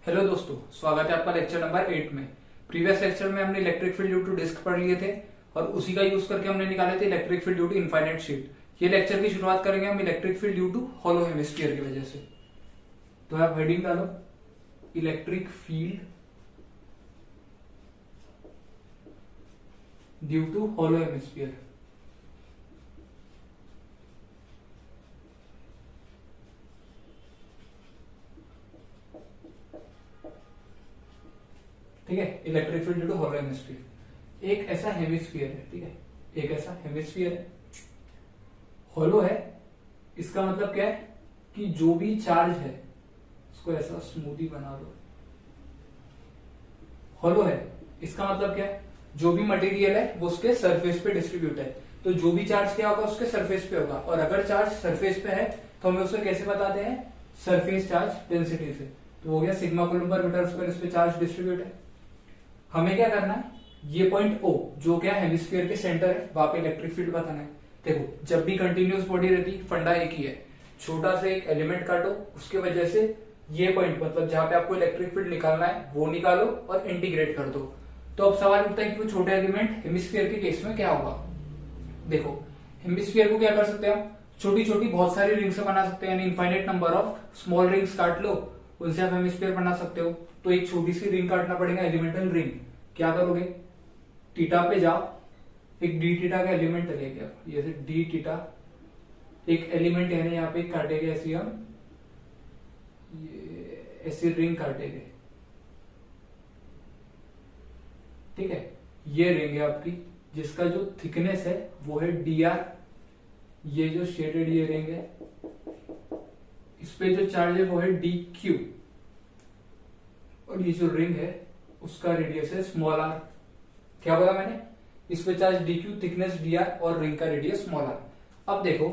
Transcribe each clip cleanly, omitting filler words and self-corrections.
Hello दोस्तों, स्वागत है आपका लेक्चर नंबर 8 में। प्रीवियस लेक्चर में हमने electric field due to disc पढ़ लिए थे और उसी का यूज करके हमने निकाले थे electric field due to infinite sheet. ये लेक्चर की शुरुआत करेंगे हम electric field due to hollow hemisphere की वजह से। तो आप हेडिंग डालो, electric field due to hollow hemisphere. ठीक है, electric field due to hollow hemisphere. एक ऐसा हेमिस्फीयर है, ठीक है, एक ऐसा हेमिस्फीयर है, हॉलो है। इसका मतलब क्या है कि जो भी चार्ज है उसको ऐसा स्मूदी बना दो। हॉलो है, इसका मतलब क्या है, जो भी मटेरियल है वो उसके सरफेस पे डिस्ट्रीब्यूट है। तो जो भी चार्ज क्या होगा उसके सरफेस पे होगा, और अगर चार्ज सरफेस पे है तो हमें उसे कैसे बताते हैं, सरफेस चार्ज डेंसिटी से। तो हो गया sigma coulomb per metre square, इस पे चार्ज डिस्ट्रीब्यूट है। हमें क्या करना है, ये पॉइंट O जो क्या हेमिस्फीयर के सेंटर है वहां पे इलेक्ट्रिक फील्ड बताना है। देखो, जब भी कंटिन्यूअस बॉडी रहती फंडा एक ही है, छोटा सा एक एलिमेंट काटो, उसके वजह से ये पॉइंट मतलब जहां पे आपको इलेक्ट्रिक फील्ड निकालना है वो निकालो और इंटीग्रेट कर दो। तो अब सवाल उठता है कि वो छोटे एलिमेंट हेमिस्फीयर के केस में क्या होगा। देखो, हेमिस्फीयर को क्या कर सकते हैं हम, छोटी छोटी बहुत सारी रिंग्स बना सकते हैं, यानी infinite number of small rings काट लो, उनसे आप हेमिस्फीयर बना सकते हो। तो एक छोटी सी रिंग काटना पड़ेगा, एलिमेंटल रिंग। क्या करोगे, थीटा पे जाओ, एक डी थीटा का एलिमेंट लेके आओ, जैसे डी थीटा एक एलिमेंट है ना, यहाँ पे काटेंगे ऐसी हम, ये ऐसी रिंग काटेंगे, ठीक है। ये रिंग है आपकी, जिसका जो थिकनेस है वो है dr। ये जो शेडेड ये रिंग है, इस पे जो चार्ज है वो है dq, और ये जो रिंग है उसका रेडियस है स्मॉल r। क्या बोला मैंने, इस पे चार्ज dq, थिकनेस dr और रिंग का रेडियस स्मॉल r। अब देखो,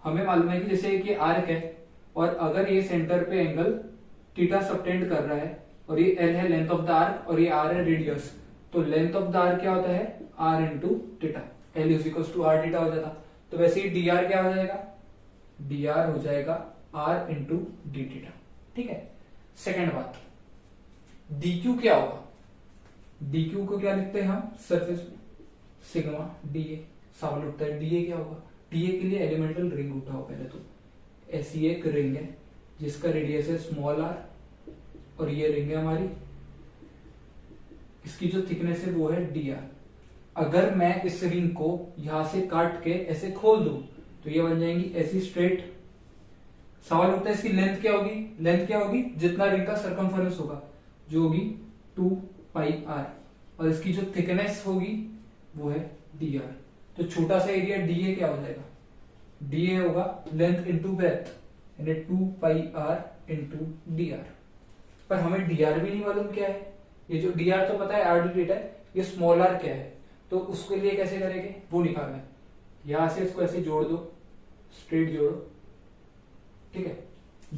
हमें मालूम है कि जैसे कि आर्क है और अगर ये सेंटर पे एंगल थीटा सबटेंड कर रहा है और ये l है लेंथ ऑफ द आर्क और ये r है रेडियस, तो लेंथ ऑफ द आर्क क्या होता है, r into theta, l is equal to r theta हो जाता। तो वैसे ही dr क्या हो जाएगा, dr हो जाएगा r इंटू डी थीटा, ठीक है। सेकेंड बात, dq क्या होगा, dq को क्या लिखते हैं हम, सरफेस सिग्मा dA। सवाल उठता है dA क्या होगा, dA के लिए एलिमेंटल रिंग उठाओ पहले। तो ऐसी एक रिंग है जिसका रेडियस है स्मॉल r, और ये रिंग है हमारी, इसकी जो थिकनेस है वो है dr। अगर मैं इस रिंग को यहां से काट के ऐसे खोल दूं तो ये बन जाएंगी ऐसी स्ट्रेट। सवाल उठता है इसकी लेंथ क्या होगी, लेंथ क्या होगी, जितना रिंग का सरकमफेरेंस होगा, जो होगी 2 पाई r, और इसकी जो थिकनेस होगी वो है dr। तो छोटा सा एरिया dA क्या हो जाएगा, dA होगा लेंथ इंटू ब्रेथ, यानी 2 पाई r इंटू dr। पर हमें dr भी नहीं मालूम क्या है। ये जो dr तो पता है r डी थीटा है, ये स्मॉल r क्या है, तो उसके लिए कैसे करेंगे वो निकालना है। यहां से इसको ऐसे जोड़ दो, स्ट्रेट जोड़ो, ठीक है।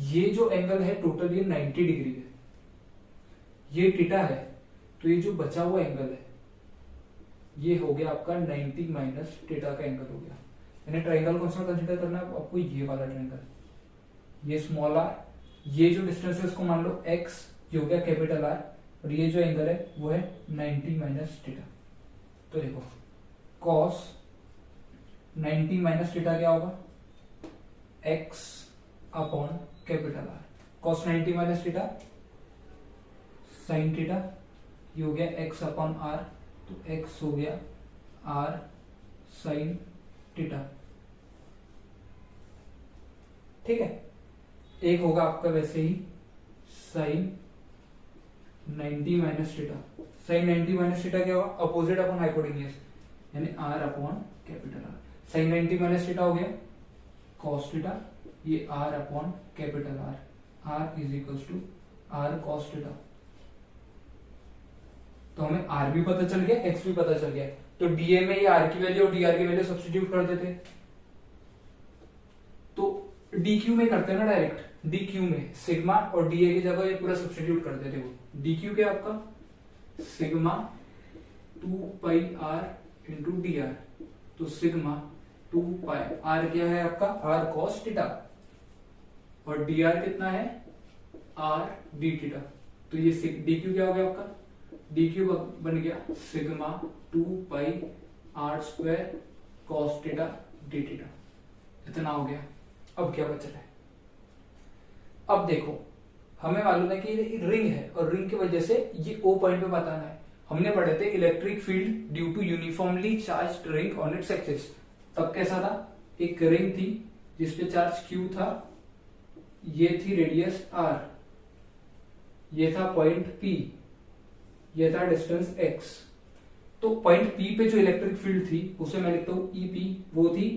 ये जो एंगल है टोटल ये 90 डिग्री है, ये थीटा है, तो ये जो बचा हुआ एंगल है ये हो गया आपका 90 माइनस थीटा का एंगल हो गया। यानी ट्राइंगल कौन सा कंसीडर करना है आपको, ये वाला ट्राइंगल, ये स्मॉल r, ये जो डिस्टेंस है इसको मान लो x, ये हो गया कैपिटल R, और ये जो एंगल है वो है 90 माइनस थीटा। तो देखो cos 90 माइनस थीटा क्या होगा, x upon capital R। cos 90 minus theta sine theta, ये हो गया x अपॉन R, तो x हो गया R साइन थीटा, ठीक है। एक होगा आपका वैसे ही sine 90 minus theta, sine 90 minus theta क्या होगा, अपोजिट अपॉन हाइपोटेन्यूज, यानी r upon capital R। Sine 90 minus theta हो गया cos थीटा, ये r upon capital R, r is equals to r cos theta. तो हमें r भी पता चल गया, x भी पता चल गया, तो dA में ये r की वैल्यू और dr की वैल्यू सब्स्टिट्यूट कर देते। तो dq में करते हैं ना डायरेक्ट, dq में सिग्मा और dA की जगह ये पूरा सब्स्टिट्यूट कर देते हो। dq क्या आपका सिग्मा 2 पाई r इंटू dr, तो सिग्मा 2 पाई r क्या है आपका, r cos थीटा, और dr कितना है, r d थीटा। तो ये डी क्यू क्या हो गया आपका, डी क्यू बन गया sigma 2 pi r square cos theta D theta, इतना हो गया। अब क्या बचा है, अब देखो हमें मालूम है कि ये रिंग है और रिंग की वजह से ये ओ पॉइंट पे बताना है। हमने पढ़े थे electric field due to uniformly charged ring on its axis. तब कैसा था, एक रिंग थी जिसपे चार्ज क्यू था, ये थी रेडियस आर, ये था पॉइंट पी, ये था डिस्टेंस एक्स। तो पॉइंट पी पे जो इलेक्ट्रिक फील्ड थी उसे मैं लिखता हूं ई पी, वो थी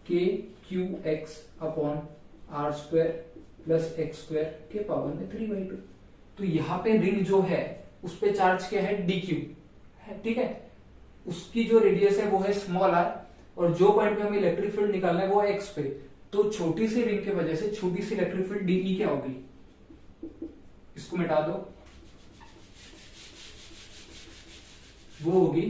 के q x upon r square plus x square के पावर में 3/2। तो यहाँ पे रिंग जो है उस पे चार्ज क्या है, डी क्यू है, ठीक है। उसकी जो रेडियस है वो है स्मॉल आर, और जो पॉइंट पे हमें इलेक्ट्रिक फील्ड निकालना है वो है एक्स पे। तो छोटी सी रिंग की वजह से छोटी सी इलेक्ट्रिक फील्ड डीई क्या होगी, इसको मिटा दो, वो होगी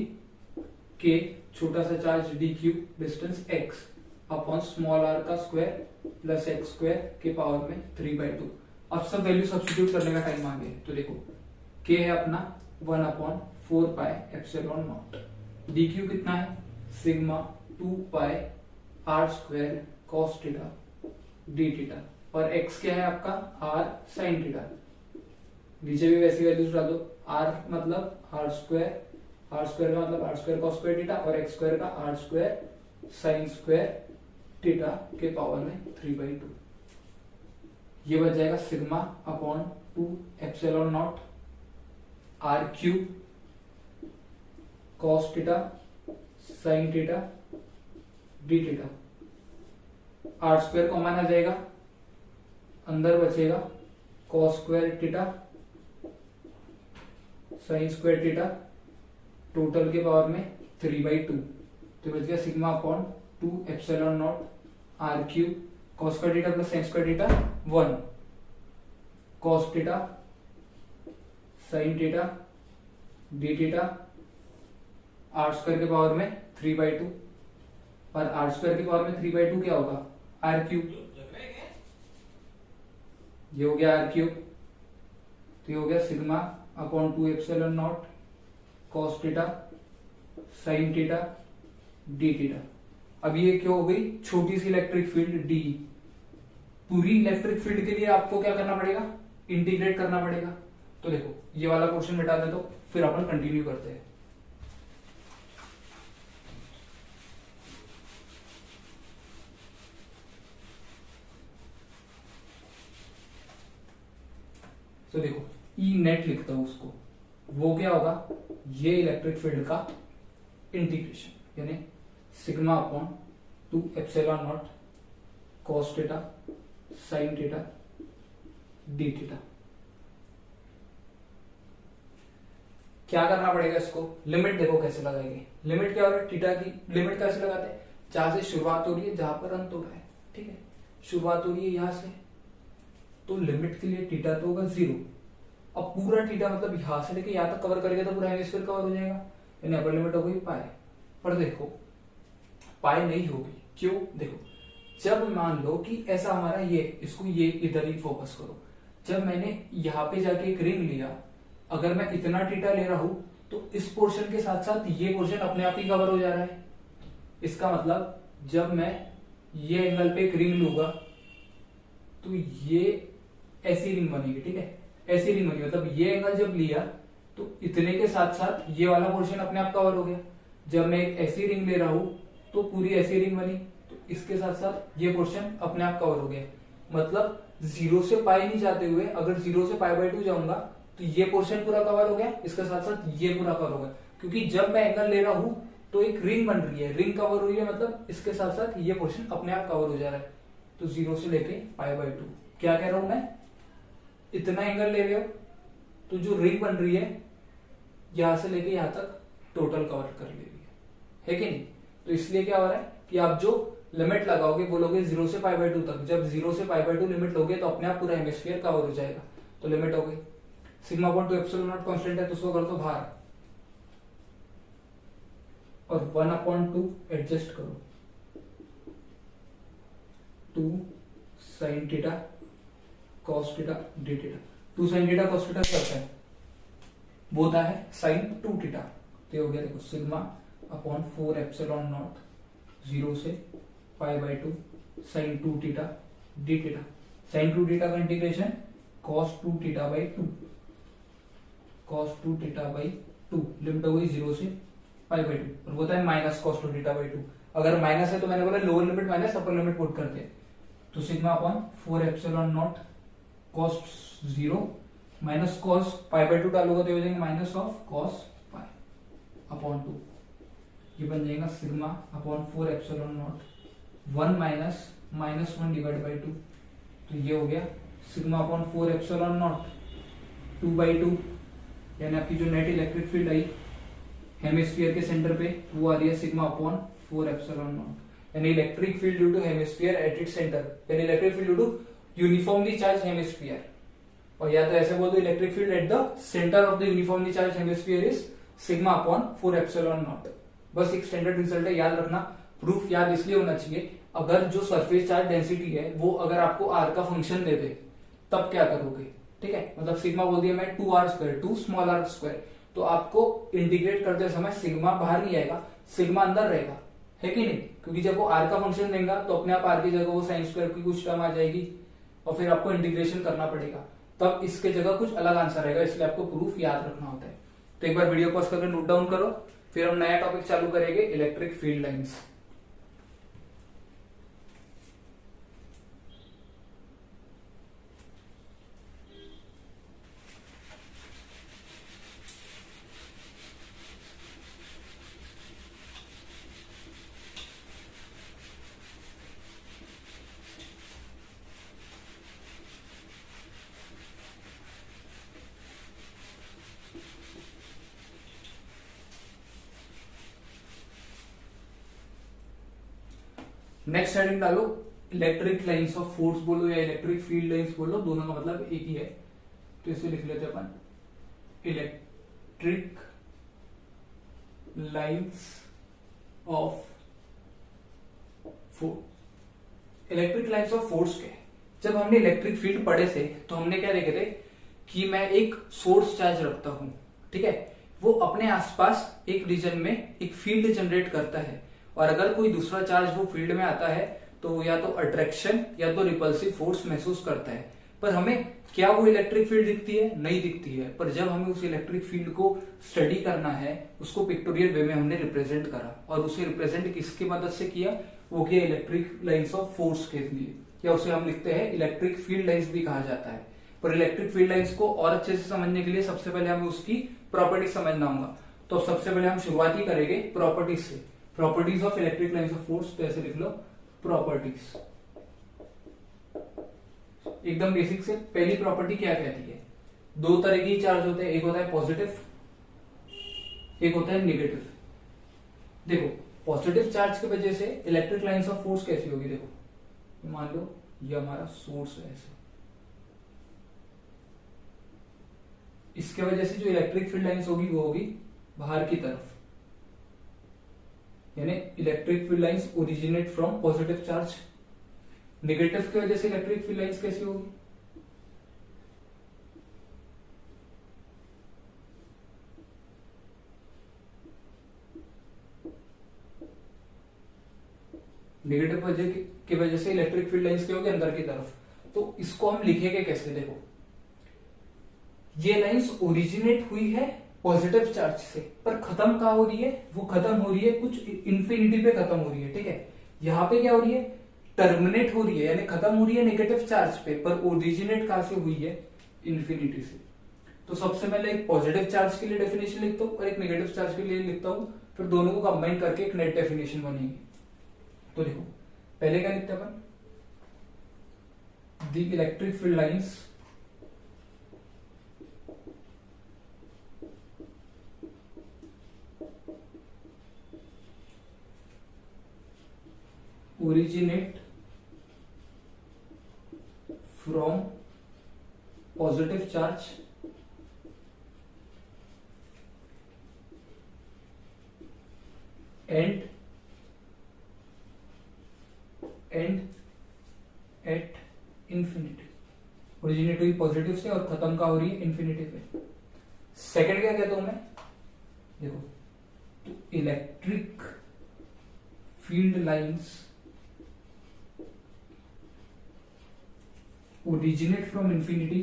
के छोटा सा charge d q distance x upon small r का स्क्वायर प्लस एक्स स्क्वायर के पावर में 3/2। अब सब वैल्यू सब्स्टिट्यूट करने का टाइम आ गया, तो देखो के है अपना 1/4 pi epsilon naught, d q कितना है sigma 2 pi r square cos theta D theta, और एक्स क्या है आपका आर साइन थीटा। नीचे भी वैसी वैल्यूज डाल दो, आर मतलब आर स्क्वायर का मतलब R square cos square theta, और एक्स स्क्वायर का R square sine square theta के पावर में 3/2। ये बच जाएगा sigma upon 2 epsilon naught R cube cos theta sine theta D theta. Are square common आ जाएगा, अंदर बचेगा cos square theta sine square theta, total के पावर में 3/2। तो बच गया sigma upon 2 epsilon naught R cube cos square theta plus sign square theta 1 cos theta sine theta D theta, are square के पावर में 3/2, और आर स्क्वायर के power में 3/2 क्या होगा आर क्यूब, ये हो गया आर क्यूब। तो ये हो गया sigma upon 2 epsilon not cos theta sine theta D theta. अब ये क्या हो गई, छोटी सी इलेक्ट्रिक फील्ड डी। पूरी इलेक्ट्रिक फील्ड के लिए आपको क्या करना पड़ेगा, इंटीग्रेट करना पड़ेगा। तो देखो ये वाला क्वेश्चन मिटा दे, तो फिर अपन कंटिन्यू करते हैं। तो देखो ई नेट लिखता हूं उसको, वो क्या होगा, ये इलेक्ट्रिक फील्ड का इंटीग्रेशन, यानी sigma upon 2 epsilon not cos theta sine theta D theta. क्या करना पड़ेगा इसको, लिमिट देखो कैसे लगाएंगे। लिमिट क्या हो रहा है, थीटा की लिमिट कैसे लगाते हैं, जहां से शुरुआत हो रही है जहां पर अंत हो रहा है, ठीक है। शुरुआत हो रही है यहां से, तो लिमिट के लिए थीटा तो होगा 0। अब पूरा थीटा मतलब यहां से लेके यहां तक कवर करेगा तो पूरा हेमिस्फीयर कवर हो जाएगा, यानी अपर लिमिट हो गई पाई। पर देखो पाई नहीं होगी, क्यों, देखो जब मान लो कि ऐसा हमारा ये, इसको ये इधर ही फोकस करो, जब मैंने यहाँ पे जाके एक रिंग लिया, अगर मैं इतना थीटा ले रहा हूं तो इस पोर्शन के साथ साथ ये पोर्शन अपने आप ही कवर हो जा रहा है। इसका मतलब जब मैं ये एंगल पे एक रिंग लूंगा तो ये ऐसी रिंग बनेगी, ठीक है, ऐसी रिंग बनेगी। मतलब ये एंगल जब लिया तो इतने के साथ साथ ये वाला पोर्शन अपने आप कवर हो गया। जब मैं एक ऐसी रिंग ले रहा हूं तो पूरी ऐसी रिंग बनी, तो इसके साथ साथ ये पोर्शन अपने आप कवर हो गया। मतलब 0 से पाई नहीं जाते हुए अगर 0 से पाई/2 जाऊंगा तो ये पोर्शन पूरा कवर हो गया, इसके साथ साथ ये पूरा कवर हो गया। क्योंकि जब मैं एंगल ले रहा हूं तो एक रिंग बन रही है, रिंग कवर हुई है, मतलब इसके साथ साथ ये पोर्शन अपने आप कवर हो जा रहा है। तो 0 से लेके पाई/2, क्या कह रहा हूं मैं, इतना एंगल ले रहे हो तो जो रिंग बन रही है यहां से लेके यहां तक टोटल कवर कर ले रही है कि नहीं। तो इसलिए क्या हो रहा है कि आप जो लिमिट लगाओगे बोलोगे 0 से पाई/2 तक, जब 0 से पाई/2 लिमिट लोगे तो अपने आप पूरा हेमिस्फीयर कवर हो जाएगा। तो लिमिट हो गई, sigma upon 2 epsilon not constant है तो उसको कर दो बाहर, और 1/2 एडजस्ट करो, 2 sine theta cos theta D theta. 2 sine theta cos theta क्या होता है, वो होता है साइन 2 थीटा। तो ये हो गया देखो सिग्मा अपॉन 4 एप्सिलॉन नॉट 0 से π/2 sine 2 theta D theta. Sine 2 theta का integration cos 2 theta by 2, cos 2 theta by 2, limit हो गई 0 से π/2 और वो होता है माइनस cos 2 थीटा बाई 2। अगर माइनस है तो मैंने बोला lower limit minus upper limit put करते हैं। तो sigma upon 4 epsilon not cos 0 minus cos π/2 डालोगे तो हो जाएंगे माइनस ऑफ cos π अपॉन 2। ये बन जाएगा sigma upon 4 epsilon not 1 minus -1 divide by 2। तो ये हो गया सिग्मा अपॉन 4 एप्सिलॉन नॉट 2/2, यानी आपकी जो नेट इलेक्ट्रिक फील्ड आई हेमिस्फीयर के सेंटर पे वो आ रही है सिग्मा अपॉन 4 एप्सिलॉन नॉट, यानी electric field due to hemisphere at its centre, यानी electric field due to uniformly charge hemisphere. और या तो ऐसे बोल दो electric field at the centre of the uniformly charge hemisphere is sigma upon 4 epsilon naught. बस एक स्टैंडर्ड रिजल्ट है, याद रखना। प्रूफ याद इसलिए होना चाहिए, अगर जो सरफेस चार्ज डेंसिटी है वो अगर आपको आर का फंक्शन दे दे तब क्या करोगे, ठीक है। मतलब सिग्मा बोल दिया मैं 2r², 2 स्मॉल r², तो आपको इंटीग्रेट करते समय सिग्मा बाहर नहीं आएगा, सिग्मा अंदर रहेगा, है कि नहीं, क्योंकि जब वो आर का फंक्शन देगा तो अपने आप आर की जगह वो साइन स्क्वायर की कुछ टर्म आ जाएगी और फिर आपको इंटीग्रेशन करना पड़ेगा, तब इसके जगह कुछ अलग आंसर आएगा, इसलिए आपको प्रूफ याद रखना होता है। तो एक बार वीडियो पॉज करके नोट डाउन करो, फिर हम नया टॉपिक चालू करेंगे, electric field lines. Next heading डालो इलेक्ट्रिक लाइंस ऑफ फोर्स बोलो या इलेक्ट्रिक फील्ड लाइंस बोलो, दोनों का मतलब एक ही है। तो इसे लिख लेते अपन electric lines of force. Electric lines of force के जब हमने इलेक्ट्रिक फील्ड पढ़े थे तो हमने क्या देखे थे कि मैं एक सोर्स चार्ज रखता हूं, ठीक है, वो अपने आसपास एक रीजन में एक फील्ड जनरेट करता है, और अगर कोई दूसरा चार्ज वो फील्ड में आता है तो या तो अट्रैक्शन या तो रिपल्सिव फोर्स महसूस करता है। पर हमें क्या वो इलेक्ट्रिक फील्ड दिखती है? नहीं दिखती है। पर जब हमें उस इलेक्ट्रिक फील्ड को स्टडी करना है, उसको पिक्टोरियल वे में हमने रिप्रेजेंट करा, और उसे रिप्रेजेंट किसकी मदद से किया? वो किया इलेक्ट्रिक लाइंस ऑफ फोर्स के लिए, या उसे हम लिखते हैं इलेक्ट्रिक फील्ड लाइंस भी कहा जाता है। पर इलेक्ट्रिक फील्ड लाइंस को और अच्छे से समझने के लिए सबसे पहले हमें उसकी प्रॉपर्टी समझना होगा। तो सबसे पहले हम शुरुआत ही करेंगे प्रॉपर्टीज से। Properties of electric lines of force, तो ऐसे लिख लो प्रॉपर्टीज। एकदम बेसिक से पहली प्रॉपर्टी क्या कहती है? दो तरह की चार्ज होते हैं, एक होता है पॉजिटिव, एक होता है नेगेटिव। देखो पॉजिटिव चार्ज की वजह से इलेक्ट्रिक लाइंस ऑफ फोर्स कैसी होगी? देखो मान लो ये हमारा सोर्स है, ऐसे इसके वजह से जो इलेक्ट्रिक फील्ड लाइंस होगी वो होगी बाहर की तरफ, यानी electric field lines originate from positive charge. Negative की वजह से इलेक्ट्रिक फील्ड लाइंस कैसी होगी? नेगेटिव की वजह से इलेक्ट्रिक फील्ड लाइंस क्या होगी? अंदर की तरफ। तो इसको हम लिखेंगे कैसे? देखो ये लाइंस ओरिजिनेट हुई है पॉजिटिव चार्ज से, पर खत्म कहां हो रही है? वो खत्म हो रही है कुछ इंफिनिटी पे खत्म हो रही है, ठीक है। यहां पे क्या हो रही है? टर्मिनेट हो रही है, यानी खत्म हो रही है नेगेटिव चार्ज पे, पर ओरिजिनेट कहां से हुई है? इंफिनिटी से। तो सबसे पहले एक पॉजिटिव चार्ज के लिए डेफिनेशन लिखता हूं और एक नेगेटिव चार्ज के लिए लिखता हूं, फिर दोनों को कंबाइन करके एक नेट डेफिनेशन बनेगी। तो देखो पहले क्या लिखते हैं अपन? The electric field lines originate from positive charge and at infinity। Originate हुई पॉजिटिव से और खत्म का हो रही है इंफिनिटी पे। सेकंड क्या कहता हूं मैं, देखो, तो electric field lines originate from infinity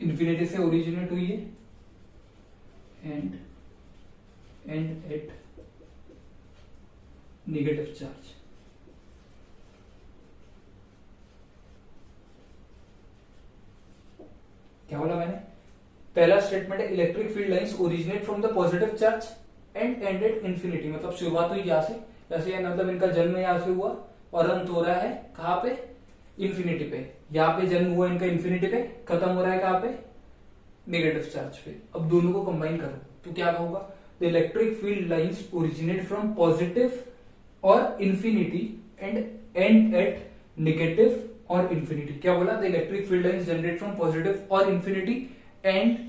infinity से ओरिजिनेट हुई है एंड एट नेगेटिव चार्ज। क्या बोला मैंने, पहला स्टेटमेंट है electric field lines originate from the positive charge and end at infinity, मतलब शुरुआत हुई यहां से, जैसे मतलब इनका जन्म यहां से हुआ और अंत हो रहा है कहां पे, इंफिनिटी पे। यहाँ पे जन्म हुआ इनका इंफिनिटी पे, खत्म हो रहा है कहां पे, नेगेटिव चार्ज पे। अब दोनों को कंबाइन करो तो क्या होगा, the electric field lines originate from positive और infinity and end at negative और इंफिनिटी। क्या बोला, the electric field lines generate from positive और इंफिनिटी एंड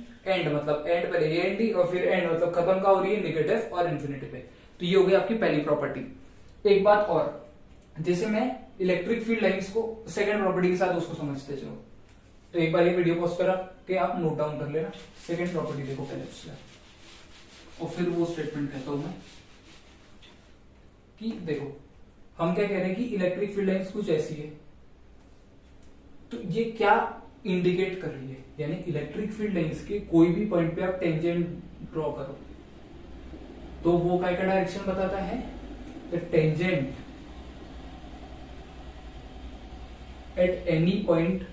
मतलब एंड पहले एंड और फिर एंड मतलब खत्म का हो रही है नेगेटिव और इंफिनिटी पे। तो ये हो गई आपकी पहली प्रॉपर्टी। एक बात और, जैसे मैं इलेक्ट्रिक फील्ड लाइंस को सेकंड प्रॉपर्टी के साथ उसको समझते चलो, तो एक बार ये वीडियो पॉज करा के आप नोट डाउन कर लेना। सेकंड प्रॉपर्टी देखो पहले उससे, और फिर वो स्टेटमेंट कहता हूं मैं कि देखो हम क्या कह रहे हैं कि इलेक्ट्रिक फील्ड लाइंस कुछ ऐसी है, तो ये क्या इंडिकेट कर रही है, यानी इलेक्ट्रिक फील्ड लाइंस के कोई भी पॉइंट पे आप टेंजेंट ड्रॉ करो तो वो क्या का डायरेक्शन बताता है, the tangent at any point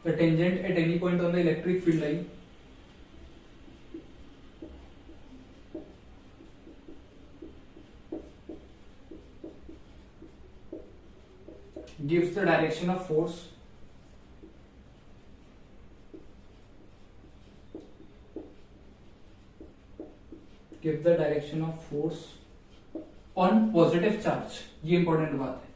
the tangent at any point on the electric field line gives the direction of force on positive charge। ये इंपॉर्टेंट बात है,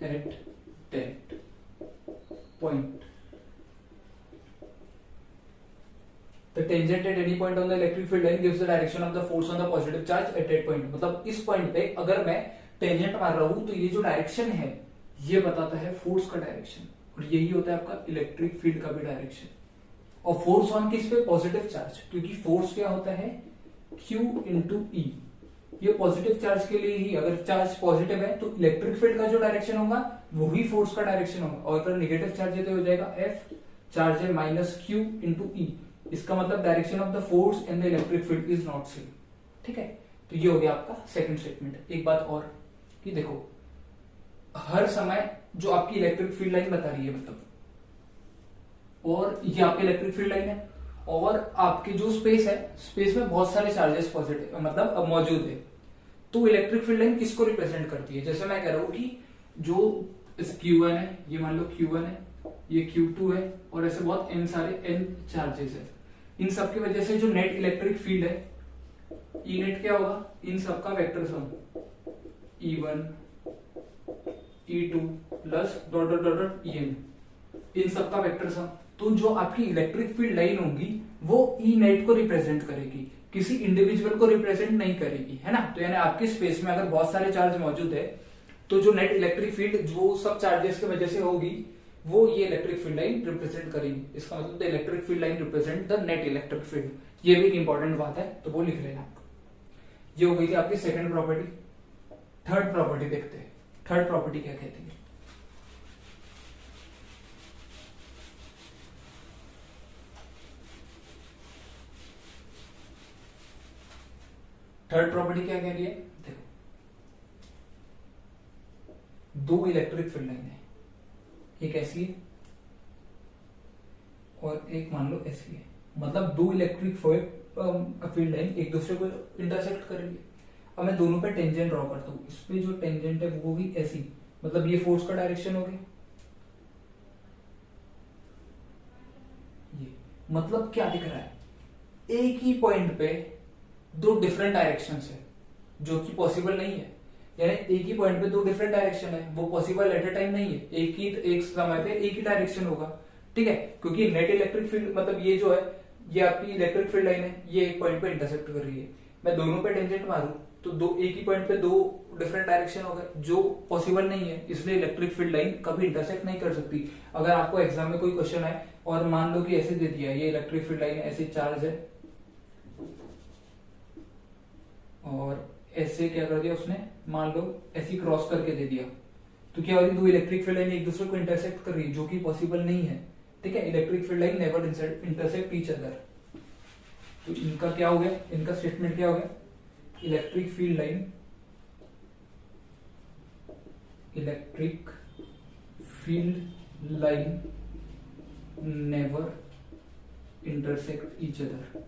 at that point the tangent at any point on the electric field line gives the direction of the force on the positive charge at that point। मतलब इस point पे अगर मैं tangent मार रहा हूं तो ये जो डायरेक्शन है ये बताता है फोर्स का डायरेक्शन, और यही होता है आपका इलेक्ट्रिक फील्ड का भी डायरेक्शन। और फोर्स ऑन किस पे, पॉजिटिव चार्ज, क्योंकि फोर्स क्या होता है, Q इंटू ई। ये पॉजिटिव चार्ज के लिए ही, अगर चार्ज पॉजिटिव है तो इलेक्ट्रिक फील्ड का जो डायरेक्शन होगा वो ही फोर्स का डायरेक्शन होगा, और अगर नेगेटिव चार्ज है तो हो जाएगा F चार्ज है माइनस Q इंटू ई। इसका मतलब direction of the force in the electric field is not same. ठीक है, तो ये हो गया आपका सेकंड स्टेटमेंट। एक बात और कि देखो हर समय जो आपकी इलेक्ट्रिक फील्ड लाइन बता रही है, मतलब और ये आपकी इलेक्ट्रिक फील्ड लाइन है और आपके जो स्पेस है, स्पेस में बहुत सारे चार्जेस पॉजिटिव मतलब मौजूद है, तो इलेक्ट्रिक फील्ड लाइन किसको रिप्रेजेंट करती है। जैसे मैं कह रहा हूं कि जो Q1 है, ये मान लो Q1 है, ये Q2 है, और ऐसे बहुत n सारे n चार्जेस है। इन सब की वजह से जो नेट इलेक्ट्रिक फील्ड है, ई नेट क्या होगा, इन सब का vector sum E1 E2 plus dot dot dot dot EN, इन सब का वेक्टर सम। तो जो आपकी इलेक्ट्रिक फील्ड लाइन होगी वो ई नेट को रिप्रेजेंट करेगी, किसी इंडिविजुअल को रिप्रेजेंट नहीं करेगी, है ना। तो यानी आपके स्पेस में अगर बहुत सारे चार्ज मौजूद है तो जो नेट इलेक्ट्रिक फील्ड जो सब चार्जेस की वजह से होगी वो ये इलेक्ट्रिक फील्ड लाइन रिप्रेजेंट करेगी। इसका मतलब the electric field line represent the net electric field. ये भी एक इंपॉर्टेंट बात है, तो वो लिख लेना। ये हो गई थी आपकी सेकंड प्रॉपर्टी। थर्ड प्रॉपर्टी देखते हैं, थर्ड प्रॉपर्टी क्या कहती है। थर्ड प्रॉपर्टी क्या कह रही है, देखो दो इलेक्ट्रिक फील्ड लाइन है, एक ऐसी है और एक मान लो ऐसी है, मतलब दो इलेक्ट्रिक फील्ड लाइन एक दूसरे को इंटरसेक्ट करेंगे। अब मैं दोनों पे टेंजेंट ड्रॉ करता हूं, इस पे जो टेंजेंट है वो भी ऐसी, मतलब ये फोर्स का डायरेक्शन हो गया, ये मतलब क्या दिख रहा है, एक ही पॉइंट पे दो डिफरेंट डायरेक्शंस है, जो कि पॉसिबल नहीं है। यानी एक ही पॉइंट पे दो डिफरेंट डायरेक्शन है, वो पॉसिबल एट अ टाइम नहीं है, एक समय पे एक ही डायरेक्शन होगा, ठीक है, क्योंकि नेट इलेक्ट्रिक फील्ड मतलब ये जो है ये आपकी इलेक्ट्रिक फील्ड लाइन है, ये एक पॉइंट पे इंटरसेक्ट कर रही है, मैं दोनों पे टेंजेंट मारूं तो दो एक ही पॉइंट पे दो डिफरेंट डायरेक्शन हो गए, जो पॉसिबल नहीं है, इसलिए इलेक्ट्रिक फील्ड लाइन कभी इंटरसेक्ट नहीं कर सकती। अगर आपको एग्जाम में कोई क्वेश्चन है और मान लो कि ऐसे दे दिया ये इलेक्ट्रिक फील्ड लाइन ऐसे चार्ज है और ऐसे क्या कर दिया उसने, मान लो ऐसे क्रॉस करके दे दिया, तो क्या हो रही, दो इलेक्ट्रिक फील्ड लाइन एक दूसरे को इंटरसेक्ट कर रही है, जो कि पॉसिबल नहीं है, ठीक है। Electric field line never intersect each other. तो इनका क्या हो गया, इनका स्टेटमेंट क्या हो गया, electric field line never intersect each other.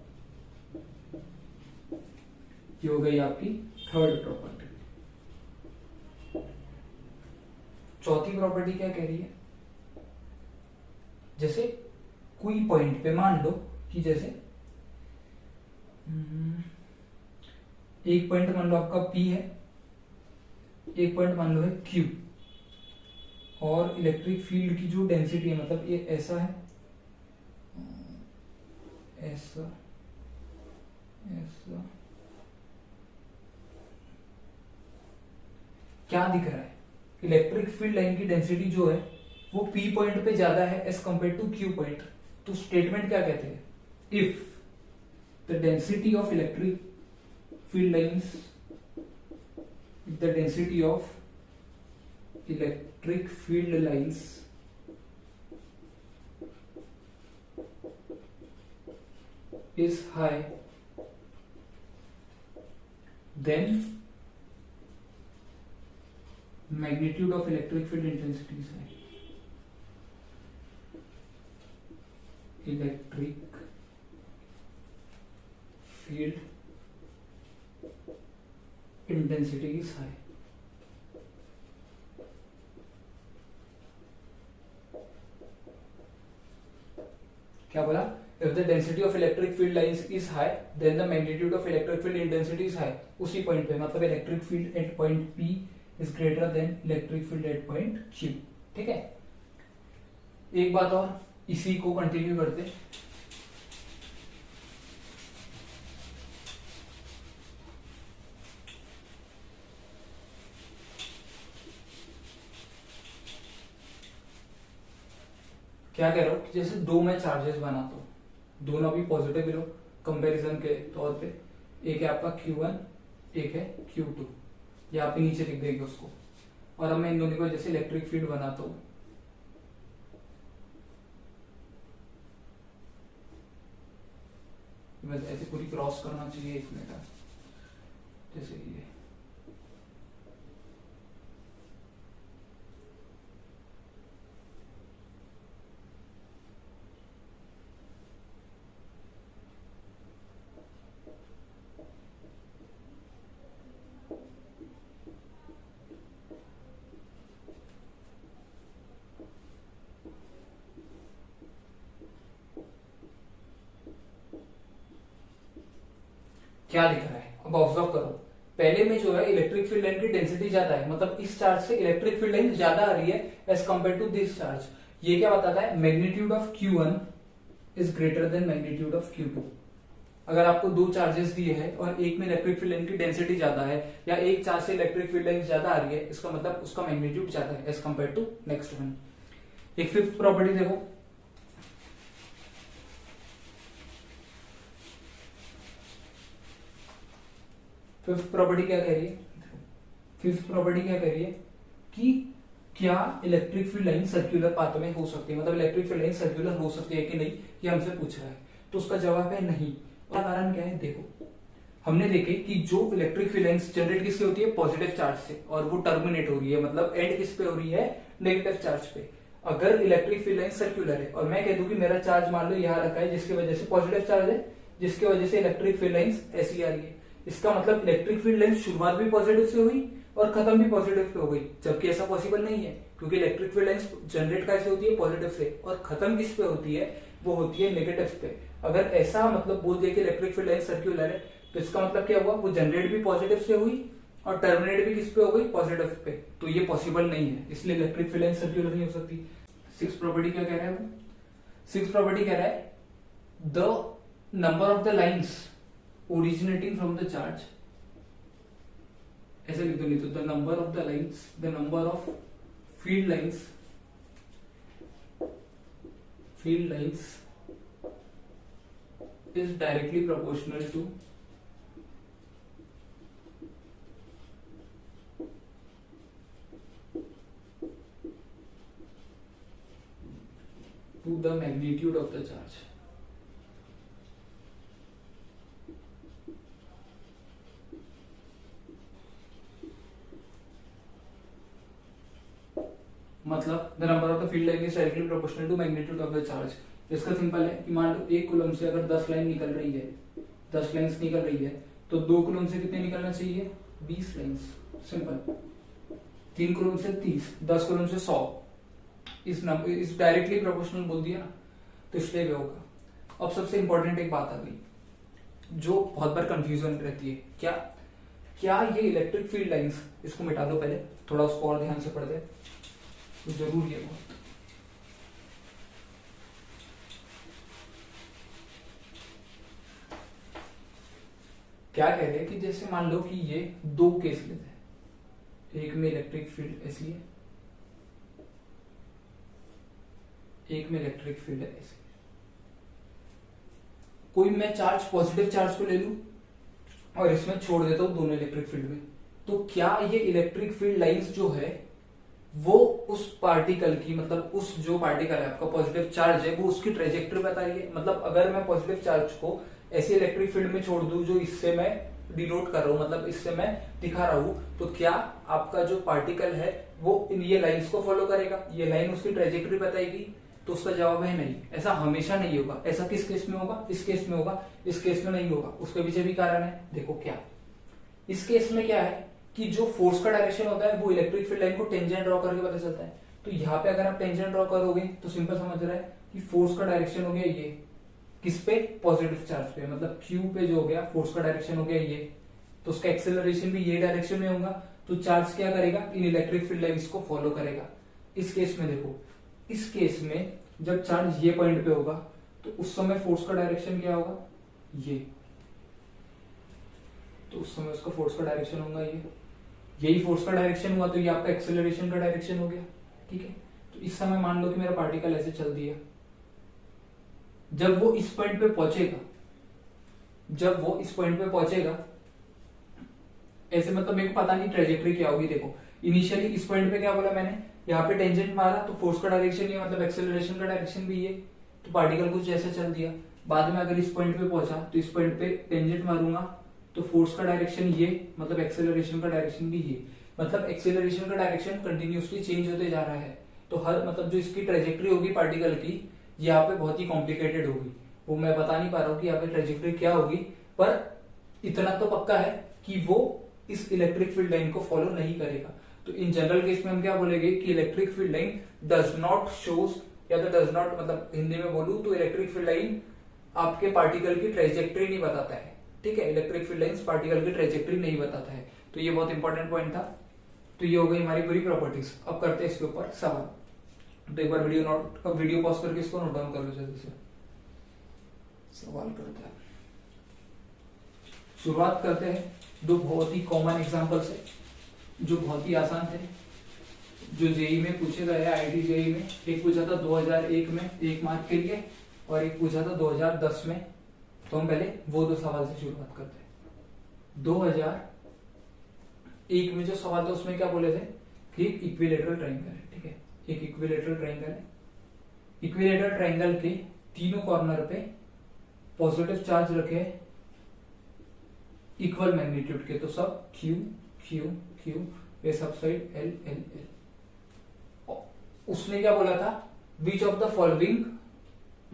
ये हो गई आपकी थर्ड प्रॉपर्टी। चौथी प्रॉपर्टी क्या कह रही है, जैसे कोई पॉइंट पे मान लो कि जैसे एक पॉइंट मान लो आपका P है, एक पॉइंट मान लो है Q, और इलेक्ट्रिक फील्ड की जो डेंसिटी है मतलब ये ऐसा है, ऐसा ऐसा, क्या दिख रहा है, इलेक्ट्रिक फील्ड लाइन की डेंसिटी जो है वो P पॉइंट पे ज्यादा है as compare to Q point. तो स्टेटमेंट क्या कहते हैं, if the density of electric field lines, the density of electric field lines is high, then magnitude of electric field intensity is high. Electric field intensity is high. क्या बोला, if the density of electric field lines is high then the magnitude of electric field intensity is high। उसी point पे मतलब electric field at point P is greater than electric field at point Q, ठीक है। एक बात और, इसी को कंटिन्यू करते, क्या कह रहा हूं कि जैसे दो मैं चार्जेस बनाता हूं, दोनों भी पॉजिटिव लो कंपैरिजन के तौर पे, एक है आपका Q1 एक है Q2, ये आप नीचे लिख देंगे उसको, और अब मैं इन दोनों को जैसे इलेक्ट्रिक फील्ड बनाता हूं, बस ऐसे पूरी क्रॉस करना चाहिए एक मिनट, जैसे ये क्या दिख रहा है, अब ऑब्जर्व करो, पहले में जो है इलेक्ट्रिक फील्ड लाइन की डेंसिटी ज्यादा है, मतलब इस चार्ज से इलेक्ट्रिक फील्ड लाइन ज्यादा आ रही है as compare to this charge. ये क्या बताता है, magnitude of Q1 is greater than magnitude of Q2। अगर आपको दो चार्जेस दिए हैं और एक में इलेक्ट्रिक फील्ड लाइन की डेंसिटी ज्यादा है या एक चार्ज से इलेक्ट्रिक फील्ड लाइन ज्यादा आ रही है, इसका मतलब उसका मैग्नीट्यूड ज्यादा है as compare to next one. एक फिफ्थ प्रॉपर्टी देखो, फिफ्थ प्रॉपर्टी क्या कह रही है, फिफ्थ प्रॉपर्टी क्या कह रही है कि क्या electric field line circular path में हो सकती है, मतलब इलेक्ट्रिक फील्ड लाइन सर्कुलर हो सकती है कि नहीं, ये हमसे पूछ रहा है। तो उसका जवाब है नहीं। और कारण क्या है, देखो हमने देखे कि जो इलेक्ट्रिक फील्ड लाइंस जनरेट किससे होती है, पॉजिटिव चार्ज से, और वो टर्मिनेट हो रही है, मतलब एंड किस पे हो रही है, नेगेटिव चार्ज पे। अगर इलेक्ट्रिक फील्ड लाइन सर्कुलर है और मैं कह दूं कि मेरा चार्ज मान लो यहाँ रखा है जिसकी वजह से पॉजिटिव चार्ज है, जिसकी वजह से इलेक्ट्रिक फील्ड लाइंस ऐसी आ रही है, इसका मतलब इलेक्ट्रिक फील्ड लाइंस शुरुआत भी पॉजिटिव से हुई और खत्म भी पॉजिटिव पे हो गई, जबकि ऐसा पॉसिबल नहीं है, क्योंकि इलेक्ट्रिक फील्ड लाइंस जनरेट कैसे होती है, पॉजिटिव से, और खत्म किस पे होती है, वो होती है नेगेटिव पे। अगर ऐसा मतलब बोल दिया कि इलेक्ट्रिक फील्ड लाइन सर्कुलर है, तो इसका मतलब क्या हुआ, वो जनरेट भी पॉजिटिव से हुई और टर्मिनेट भी किस पे हो गई, पॉजिटिव पे, तो ये पॉसिबल नहीं है, इसलिए इलेक्ट्रिक फील्ड लाइन सर्कुलर नहीं हो सकती। सिक्स प्रॉपर्टी क्या कह रहा है, सिक्स प्रॉपर्टी कह रहा है the number of the lines originating from the charge, ऐसे लिख दो, नहीं तो the number of the lines, the number of field lines, field lines is directly proportional to the magnitude of the charge। मतलब the number of the field line is directly proportional to magnitude of the charge. इसका simple है कि मान लो 1 coulomb से अगर 10 line निकल रही है, 10 लाइन्स निकल रही है, तो 2 कूलम से कितने निकलना चाहिए, 20 लाइन्स, सिंपल। 3 कूलम से 30, 10 कूलम से 100, इस डायरेक्टली प्रोपोर्शनल बोल दिया ना, तो इसलिए वे होगा। अब सबसे इंपॉर्टेंट एक बात आ गई जो बहुत बार कंफ्यूजन रहती है, क्या क्या ये इलेक्ट्रिक फील्ड लाइंस, इसको मिटा दो पहले, थोड़ा उसको और ध्यान से पढ़ दे तो जरूर ये हो। क्या कह रहे हैं कि जैसे मान लो कि ये 2 केस लेते हैं, एक में इलेक्ट्रिक फील्ड ऐसी है, एक में इलेक्ट्रिक फील्ड है ऐसी। कोई मैं चार्ज, पॉजिटिव चार्ज को ले लूं और इसमें छोड़ देता हूं दोनों इलेक्ट्रिक फील्ड में, तो क्या ये इलेक्ट्रिक फील्ड लाइंस जो है वो उस पार्टिकल की, मतलब उस जो पार्टिकल है आपका पॉजिटिव चार्ज है, वो उसकी ट्रेजेक्टरी बता रही है। मतलब अगर मैं पॉजिटिव चार्ज को ऐसे इलेक्ट्रिक फील्ड में छोड़ दूं जो इससे मैं डिनोट कर रहा हूं, मतलब इससे मैं दिखा रहा हूं, तो क्या आपका जो पार्टिकल है वो इन ये लाइंस को फॉलो करेगा, ये लाइन उसकी ट्रेजेक्टरी बताएगी? तो उसका जवाब है नहीं, ऐसा हमेशा नहीं होगा। ऐसा किस केस में होगा, इस केस में होगा, इस केस में नहीं होगा। उसके पीछे भी कारण है, देखो क्या। इस केस में क्या है कि जो फोर्स का डायरेक्शन होता है वो इलेक्ट्रिक फील्ड लाइन को टेंजेंट ड्रॉ करके पता चलता है। तो यहाँ पे अगर आप टेंजेंट ड्रॉ करोगे तो सिंपल समझ रहा है कि फोर्स का डायरेक्शन हो गया ये, किस पे, पॉजिटिव चार्ज पे, मतलब क्यू पे जो हो गया फोर्स का डायरेक्शन हो गया ये, तो उसका एक्सेलरेशन भी ये डायरेक्शन में होगा। तो चार्ज क्या करेगा, इन इलेक्ट्रिक फील्ड लाइंस को फॉलो करेगा। इस केस में देखो, इस केस में जब चार्ज ये पॉइंट पे होगा तो उस समय फोर्स का डायरेक्शन क्या होगा, ये, तो उस समय उसका फोर्स का डायरेक्शन होगा ये, यही फोर्स का डायरेक्शन हुआ तो ये आपका एक्सेलरेशन का डायरेक्शन हो गया, ठीक है। तो इस समय मान लो कि मेरा पार्टिकल ऐसे चल दिया, जब वो इस पॉइंट पे पहुंचेगा, जब वो इस पॉइंट पे पहुंचेगा ऐसे, मतलब मेरे को पता नहीं ट्रेजेक्टरी क्या होगी। देखो इनिशियली इस पॉइंट पे क्या बोला मैंने, यहाँ पे टेंजेंट मारा तो फोर्स का डायरेक्शन ये, मतलब एक्सेलरेशन का डायरेक्शन भी ये, तो पार्टिकल कुछ ऐसे चल दिया। बाद में अगर इस पॉइंट पे पहुंचा तो इस पॉइंट पे टेंजेंट मारूंगा तो फोर्स का डायरेक्शन ये, मतलब एक्सेलरेशन का डायरेक्शन भी ये, मतलब एक्सेलरेशन का डायरेक्शन कंटिन्यूसली चेंज होते जा रहा है। तो हर, मतलब जो इसकी ट्रेजेक्टरी होगी पार्टिकल की, यहाँ पे बहुत ही कॉम्प्लिकेटेड होगी, वो मैं बता नहीं पा रहा हूँ कि यहाँ पे ट्रेजेक्टरी क्या होगी, पर इतना तो पक्का है कि वो इस इलेक्ट्रिक फील्ड लाइन को फॉलो नहीं करेगा। तो इन जनरल केस में हम क्या बोलेंगे कि electric field line does not shows, या तो डज नॉट, मतलब हिंदी में बोलूं तो इलेक्ट्रिक फील्ड लाइन आपके पार्टिकल की ट्रेजेक्टरी नहीं बताता है, ठीक है। इलेक्ट्रिक फील्ड लाइन पार्टिकल की ट्रेजेक्टरी नहीं बताता है। तो ये बहुत इंपॉर्टेंट पॉइंट था। तो ये हो गई हमारी पूरी प्रॉपर्टीज। अब करते हैं इसके ऊपर सवाल। तो एक बार वीडियो पॉज करके इसको नोट डाउन कर लो जल्दी से। सवाल करते हैं, शुरुआत करते हैं दो बहुत ही कॉमन एग्जांपल से, जो बहुत ही आसान थे, जो जेई में पूछे गए हैं, आईटी जेई में। एक पूछा था 2001 में 1 मार्क के लिए, और एक पूछा था 2010 में। तो हम पहले वो 2 सवाल से शुरुआत करते हैं। 2001 में जो सवाल था उसमें क्या बोले थे कि इक्विलेटरल ट्रायंगल है, ठीक है। एक इक्विलेटरल ट्रायंगल है, इक्विलेटरल ट्रायंगल के तीनों कॉर्नर पे पॉजिटिव चार्ज रखे इक्वल मैग्नीट्यूड के, तो सब Q Q Q, ये सब साइड L L L। उसने क्या बोला था, which of the following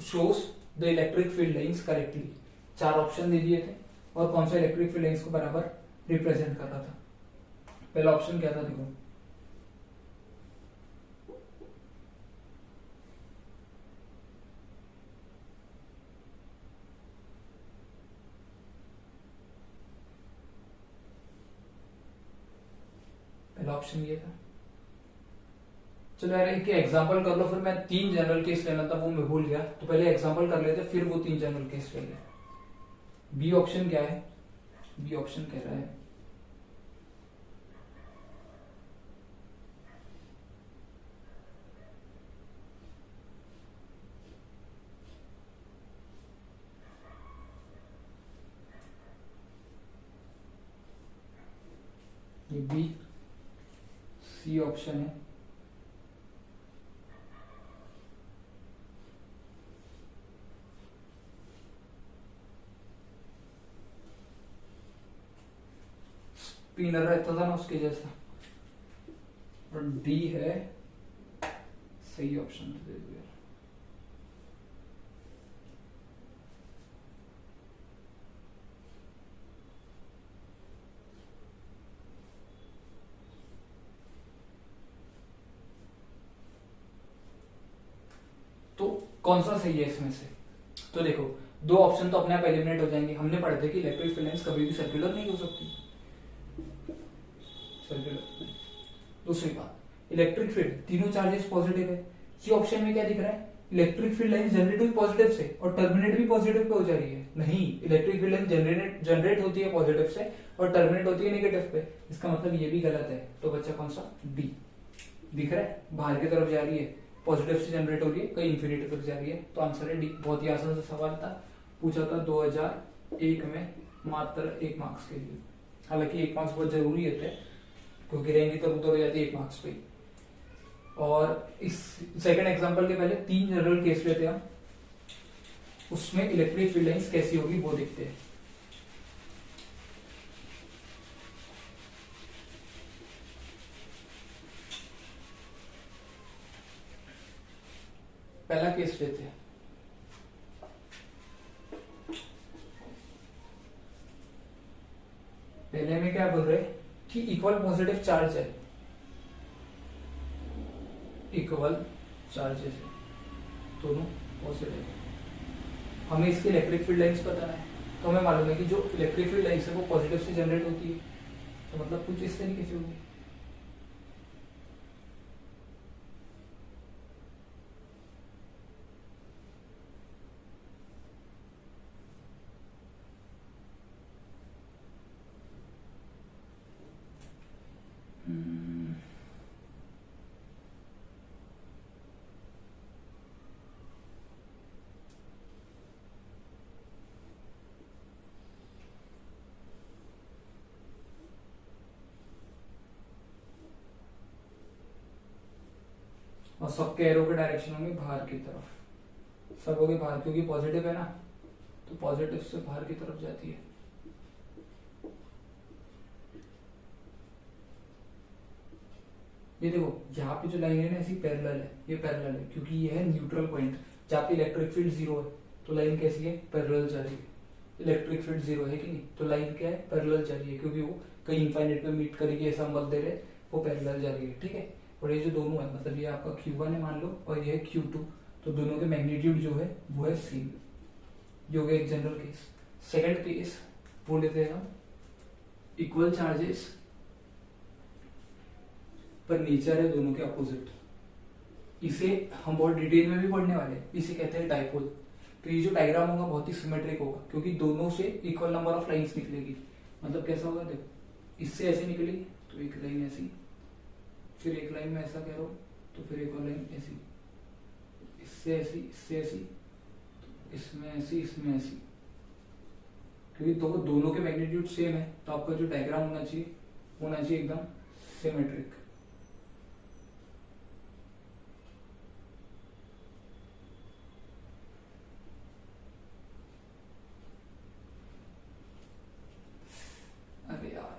shows the electric field lines correctly. 4 option दे दिए थे और कौन सा इलेक्ट्रिक फील्ड लाइंस को बराबर रिप्रेजेंट कर रहा था। पहला ऑप्शन क्या था, देखो ऑप्शन ये था। चलो यार एक एग्जांपल कर लो, फिर मैं 3 जनरल केस लेना था वो मैं भूल गया, तो पहले एग्जांपल कर लेते फिर वो 3 जनरल केस ले ले। बी ऑप्शन क्या है? बी ऑप्शन कह रहा है ये बी। सी ऑप्शन है स्पिनर रहता था ना उसके जैसा, और डी है सही ऑप्शन तो दे दो यार। तो कौन सा सही है इसमें से? तो देखो 2 ऑप्शन तो अपने आप एलिमिनेट हो जाएंगे। हमने पढ़ा था कि इलेक्ट्रिक फील्ड लाइंस कभी भी सर्कुलर नहीं हो सकती, सर्कुलर। दूसरी बात, इलेक्ट्रिक फील्ड तीनों चार्जेस पॉजिटिव है। सी ऑप्शन में क्या दिख रहा है? इलेक्ट्रिक फील्ड लाइन जनरेट हुई पॉजिटिव से और टर्मिनेट भी पॉजिटिव पे हो जा रही है। नहीं, इलेक्ट्रिक फील्ड लाइन जनरेट होती है पॉजिटिव से और टर्मिनेट होती है नेगेटिव पे। इसका मतलब ये भी गलत है। तो बच्चा कौन सा? डी। दिख रहा है बाहर की तरफ जा रही है, पॉजिटिव से जनरेट हो रही है, कहीं इंफिनिटी तक जा रही है। तो आंसर है डी। बहुत ही आसान सा सवाल था, पूछा था 2001 में मात्र 1 मार्क्स के लिए। हालांकि 1 मार्क्स बहुत जरूरी है क्योंकि रहेंगे तो उतर हो जाती है 1 मार्क्स पे। और इस सेकंड एग्जांपल के पहले 3 जनरल केस लेते हैं हम, उसमें इलेक्ट्रिक फील्ड लाइंस कैसी होगी वो देखते हैं। पहला केस लेते हैं। पहले में क्या बोल रहे हैं कि इक्वल पॉजिटिव चार्ज है, इक्वल चार्जेस है दोनों पॉजिटिव। हमें इसकी इलेक्ट्रिक फील्ड लाइंस पता है, तो हमें मालूम है कि जो इलेक्ट्रिक फील्ड लाइंस है वो पॉजिटिव से जनरेट होती है। तो मतलब कुछ इस तरीके से होगी। और सबके एरो के डायरेक्शन होंगे बाहर की तरफ, सब होंगे बाहर, क्योंकि पॉजिटिव है ना, तो पॉजिटिव से बाहर की तरफ जाती है। ये देखो यहाँ पे जो लाइन है ना ऐसी पैरेलल है, ये पैरेलल है क्योंकि ये है न्यूट्रल पॉइंट जहाँ पे इलेक्ट्रिक फील्ड 0 है। तो लाइन कैसी है? पैरेलल जा रही है। इलेक्ट्रिक फील्ड 0 है कि नहीं, तो लाइन क्या है? पैरेलल जा रही है, क्योंकि वो कहीं इनफाइनाइट पे मीट करेगी ऐसा हम मत दे रहे, वो पैरेलल जा रही है। ठीक है। और ये जो दोनों है, मतलब ये आपका Q1 है मान लो और ये है Q2, तो दोनों के मैग्नीट्यूड जो है वो है सेम। जो एक जनरल केस। सेकंड केस वो लेते हैं हम, इक्वल चार्जेस पर नेचर है दोनों के अपोजिट। इसे हम बहुत डिटेल में भी पढ़ने वाले हैं। इसे कहते हैं डाइपोल। तो ये जो डायग्राम होगा बहुत ही सिमेट्रिक होगा क्योंकि दोनों से इक्वल नंबर ऑफ लाइंस निकलेगी। मतलब कैसा होगा? देखो, इससे ऐसे निकलेगी तो एक लाइन ऐसी, फिर एक लाइन में ऐसा कह रहा हूं तो फिर एक और लाइन ऐसी, इससे ऐसी, इससे ऐसी, तो इसमें ऐसी, इसमें ऐसी। क्योंकि दोनों के मैग्नीट्यूड सेम है तो आपका जो डायग्राम होना चाहिए एकदम सिमेट्रिक। अरे यार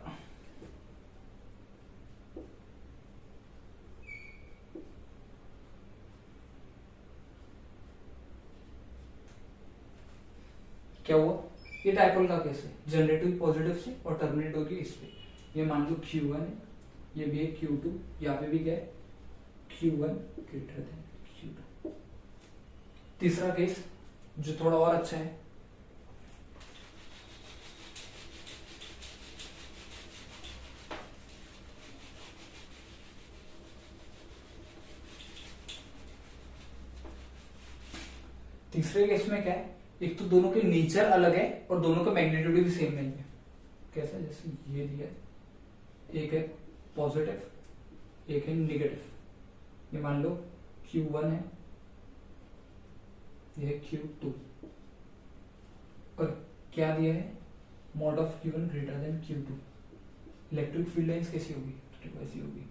क्या हुआ? ये डायपोल का केस है, जनरेट हुई पॉजिटिव से और टर्मिनेट होगी इस पे। ये मान लो Q1 है, ये भी है Q2, यहाँ पे भी क्या है? Q1 greater than Q2। तीसरा केस जो थोड़ा और अच्छा है, तीसरे केस में क्या है, एक तो दोनों के नेचर अलग है और दोनों का मैग्नीट्यूड भी सेम नहीं है। कैसा, जैसे ये दिया है, एक है पॉजिटिव एक है निगेटिव, ये मान लो Q1 है, ये है Q2, और क्या दिया है, mod of Q1 greater than Q2। Electric field lines कैसी होगी, तो ऐसी होगी।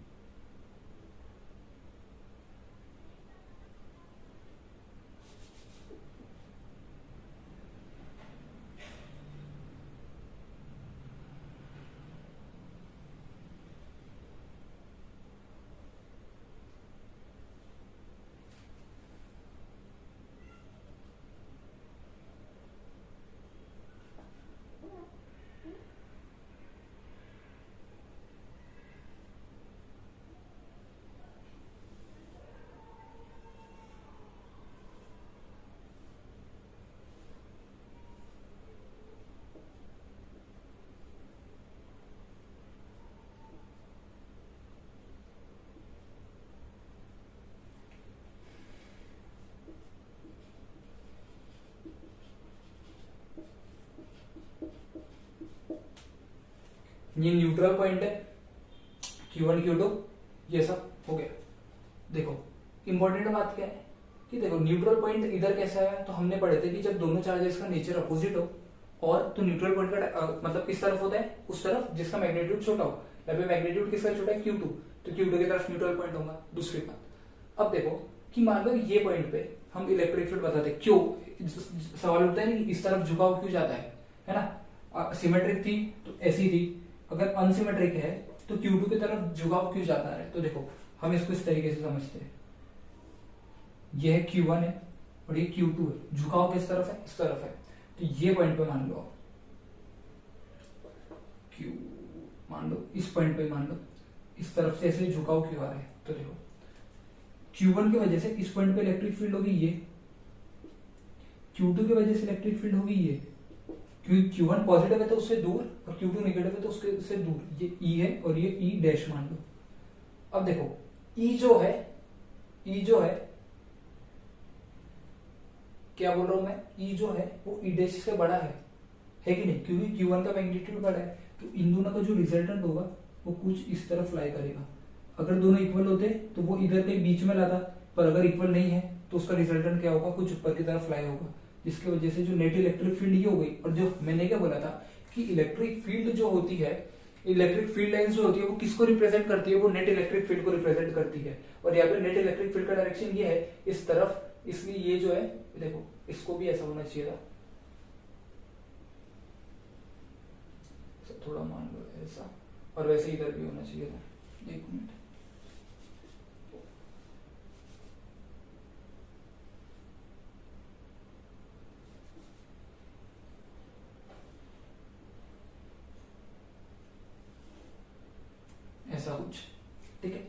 ये न्यूट्रल पॉइंट है, Q1 Q2, ये सब हो गया। देखो इंपॉर्टेंट बात क्या है कि देखो न्यूट्रल पॉइंट इधर कैसा है, तो हमने पढ़े थे कि जब दोनों चार्जेस का नेचर अपोजिट हो और तो न्यूट्रल पॉइंट का मतलब किस तरफ होता है, उस तरफ जिसका मैग्नीट्यूड छोटा हो। यहाँ पे मैग्नीट्यूड किसका छोटा है, Q2, तो Q2 की तरफ न्यूट्रल पॉइंट होगा। दूसरी बात, अब देखो कि मान लो ये पॉइंट पे हम इलेक्ट्रिक फील्ड बताते हैं, क्यों सवाल उठता है इस तरफ झुकाव क्यों जाता है ना। सिमेट्रिक थी तो ऐसी थी, अगर अनसिमेट्रिक है तो Q2 की तरफ झुकाव क्यों जाता है। तो देखो हम इसको इस तरीके से समझते हैं, यह है Q1 है और ये Q2 है, झुकाव किस तरफ है, इस तरफ है। तो ये पॉइंट पे मान लो Q, मान लो इस पॉइंट पे मान लो इस तरफ से ऐसे झुकाव क्यों आ रहा है। तो देखो Q1 की वजह से इस पॉइंट पे इलेक्ट्रिक फील्ड होगी ये, Q2 की वजह से इलेक्ट्रिक फील्ड होगी ये, क्योंकि Q1 पॉजिटिव है तो उससे दूर और Q2 नेगेटिव है तो उससे दूर, ये E है और ये E डैश मान लो। अब देखो E जो है क्या बोल रहा हूं मैं, E जो है वो E डैश से बड़ा है कि नहीं, क्योंकि Q1 का मैग्नीट्यूड बड़ा है। तो इन दोनों का जो रिजल्टेंट होगा वो कुछ इस तरफ फ्लाई करेगा। अगर दोनों इक्वल होते तो वो इधर कहीं बीच में लाता, पर अगर इक्वल नहीं है तो उसका रिजल्टेंट क्या होगा, कुछ ऊपर की तरफ फ्लाई होगा, जिसकी वजह से जो नेट इलेक्ट्रिक फील्ड ये हो गई। और जो मैंने क्या बोला था कि इलेक्ट्रिक फील्ड जो होती है, इलेक्ट्रिक फील्ड लाइंस जो होती है वो किसको रिप्रेजेंट करती है, वो नेट इलेक्ट्रिक फील्ड को रिप्रेजेंट करती है। और यहाँ पे नेट इलेक्ट्रिक फील्ड का डायरेक्शन ये है इस तरफ, इसलिए ये जो है देखो इसको भी ऐसा होना चाहिए था, थोड़ा मान लो ऐसा, और वैसे इधर भी होना चाहिए था। एक मिनट, ऐसा कुछ, ठीक है।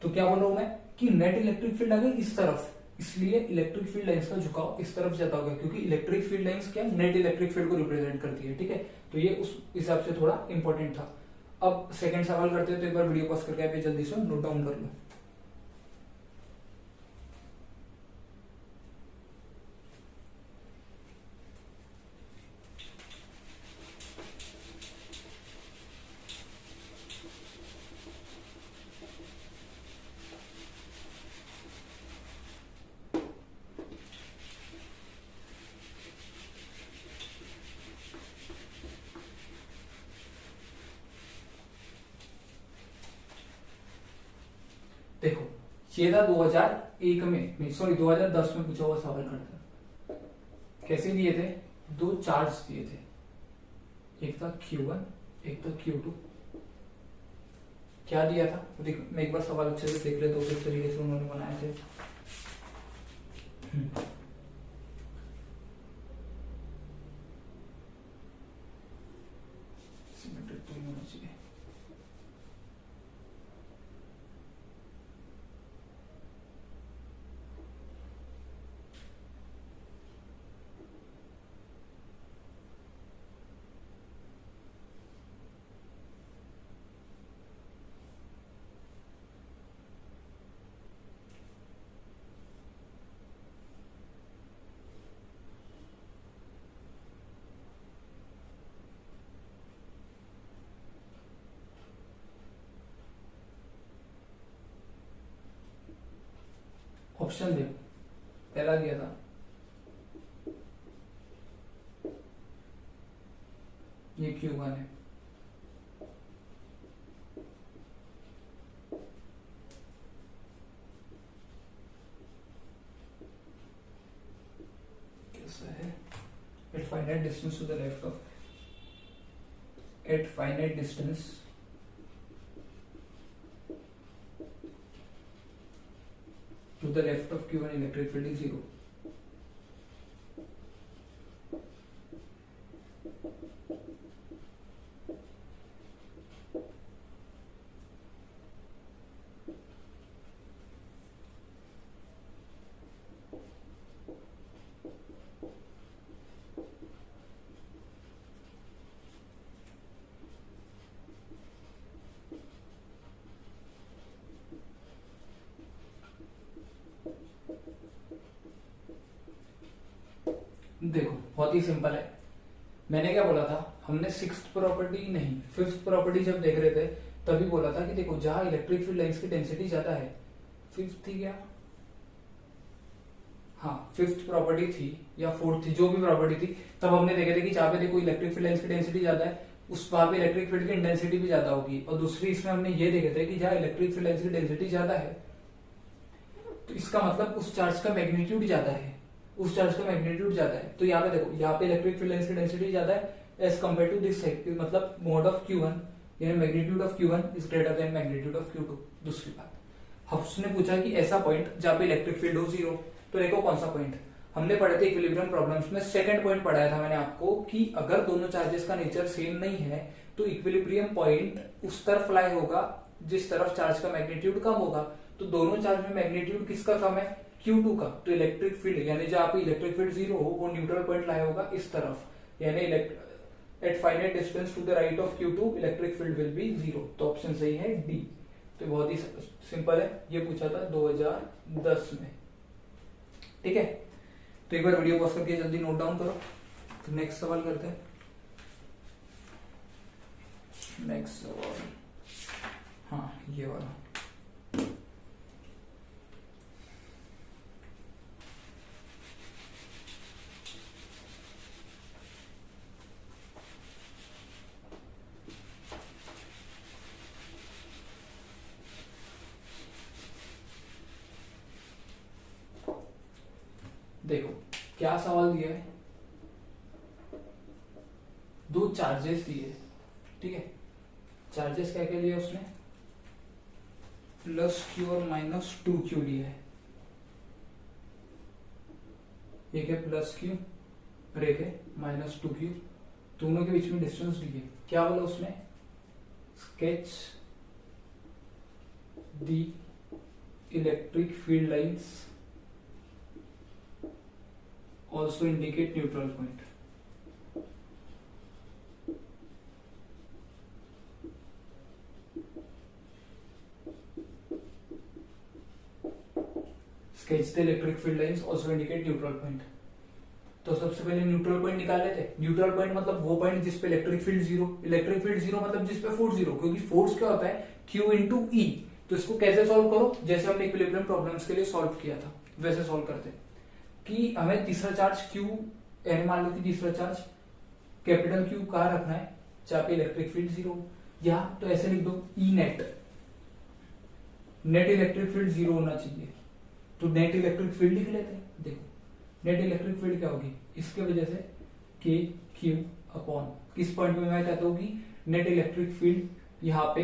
तो क्या बोल रहा हूं मैं कि नेट इलेक्ट्रिक फील्ड आ गई इस तरफ, इसलिए इलेक्ट्रिक फील्ड लाइंस का झुकाव इस तरफ ज्यादा होगा, क्योंकि इलेक्ट्रिक फील्ड लाइंस क्या नेट इलेक्ट्रिक फील्ड को रिप्रेजेंट करती है, ठीक है। तो ये उस हिसाब से थोड़ा इंपॉर्टेंट था। अब सेकंड सवाल करते हैं, तो एक बार वीडियो पॉज करके आप जल्दी से नोट डाउन कर लो। देखो ये था 2001 में, नहीं सॉरी 2010 में पूछा हुआ सवाल करता। कैसे दिए थे, दो चार्ज दिए थे, एक था Q1 एक था Q2। क्या दिया था देख, मैं एक बार सवाल अच्छे से देख लेता हूँ किस तरीके से उन्होंने बनाए थे। सिमेट्रिक तो होना चाहिए। ऑप्शन दे, पहला दिया था ये Q1 है, कैसा है? At finite distance to the left of, at finite distance to the left of Q1 electric field is 0. देखो बहुत ही सिंपल है, मैंने क्या बोला था, हमने सिक्स्थ प्रॉपर्टी नहीं फिफ्थ प्रॉपर्टी जब देख रहे थे तभी बोला था कि देखो जहां इलेक्ट्रिक फील्ड लाइंस की डेंसिटी ज्यादा है, फिफ्थ थी क्या, हाँ फिफ्थ प्रॉपर्टी थी या फोर्थ थी, जो भी प्रॉपर्टी थी, तब हमने देखे थे कि जहां पे देखो इलेक्ट्रिक फील्ड लाइंस की डेंसिटी ज्यादा है उस वहां पे इलेक्ट्रिक फील्ड की इंटेंसिटी भी ज्यादा होगी। और दूसरी इसमें हमने ये देखे थे कि जहां इलेक्ट्रिक फील्ड लाइंस की डेंसिटी ज्यादा है तो इसका मतलब उस चार्ज का मैग्नीट्यूड ज्यादा है, उस चार्ज का मैग्नीट्यूड ज्यादा है। तो यहाँ पे देखो, यहाँ पे इलेक्ट्रिक फील्ड लाइंस की डेंसिटी ज्यादा है as compare to this side, मतलब मोड ऑफ Q1 यानी magnitude of Q1 is greater than magnitude of Q2। दूसरी बात, उसने पूछा कि ऐसा पॉइंट जहाँ पे इलेक्ट्रिक फील्ड हो 0, तो देखो कौन सा पॉइंट हमने पढ़े थे इक्विलिब्रियम प्रॉब्लम्स में, सेकंड पॉइंट पढ़ाया था मैंने आपको कि अगर दोनों चार्जेस का नेचर सेम नहीं है तो इक्विलिब्रियम पॉइंट उस तरफ लाई होगा जिस तरफ चार्ज का मैग्नीट्यूड कम होगा। तो दोनों चार्ज में मैग्नीट्यूड किसका कम है, Q2 का, तो इलेक्ट्रिक फील्ड यानी जहां पे इलेक्ट्रिक फील्ड 0 हो वो न्यूट्रल पॉइंट लाया होगा इस तरफ, यानी at finite distance to the right of Q2 electric field will be 0। तो ऑप्शन सही है डी। तो बहुत ही सिंपल है, ये पूछा था 2010 में, ठीक है। तो एक बार वीडियो पॉज करके जल्दी नोट डाउन करो। तो नेक्स्ट सवाल करते हैं, नेक्स्ट सवाल, हाँ ये वाला, देखो क्या सवाल दिया है, दो चार्जेस दिए, ठीक है। चार्जेस क्या क्या दिया उसने, +Q और -2Q दिया है, एक है +Q और एक है -2Q, दोनों के बीच में डिस्टेंस दिए। क्या बोला उसने, sketch the electric field lines also indicate neutral point। sketch the electric field lines also indicate neutral point। तो सबसे पहले न्यूट्रल पॉइंट निकाल लेते हैं। न्यूट्रल पॉइंट मतलब वो पॉइंट जिसपे इलेक्ट्रिक फील्ड 0, इलेक्ट्रिक फील्ड 0 मतलब जिसपे फोर्स 0, क्योंकि फोर्स क्या होता है Q इंटू E। तो इसको कैसे सॉल्व करो, जैसे हमने इक्विलिब्रियम प्रॉब्लम्स के लिए सॉल्व किया था वैसे सॉल्व करते हैं कि हमें तीसरा चार्ज Q, मान लो कि तीसरा चार्ज कैपिटल Q कहाँ रखना है, जहां पे इलेक्ट्रिक फील्ड 0, या तो ऐसे लिख दो E net, net electric field 0 होना चाहिए, तो नेट इलेक्ट्रिक फील्ड लिख लेते हैं। देखो नेट इलेक्ट्रिक फील्ड क्या होगी, इसके वजह से के Q अपॉन, किस पॉइंट में मैं कहता हूँ कि नेट इलेक्ट्रिक फील्ड यहाँ पे,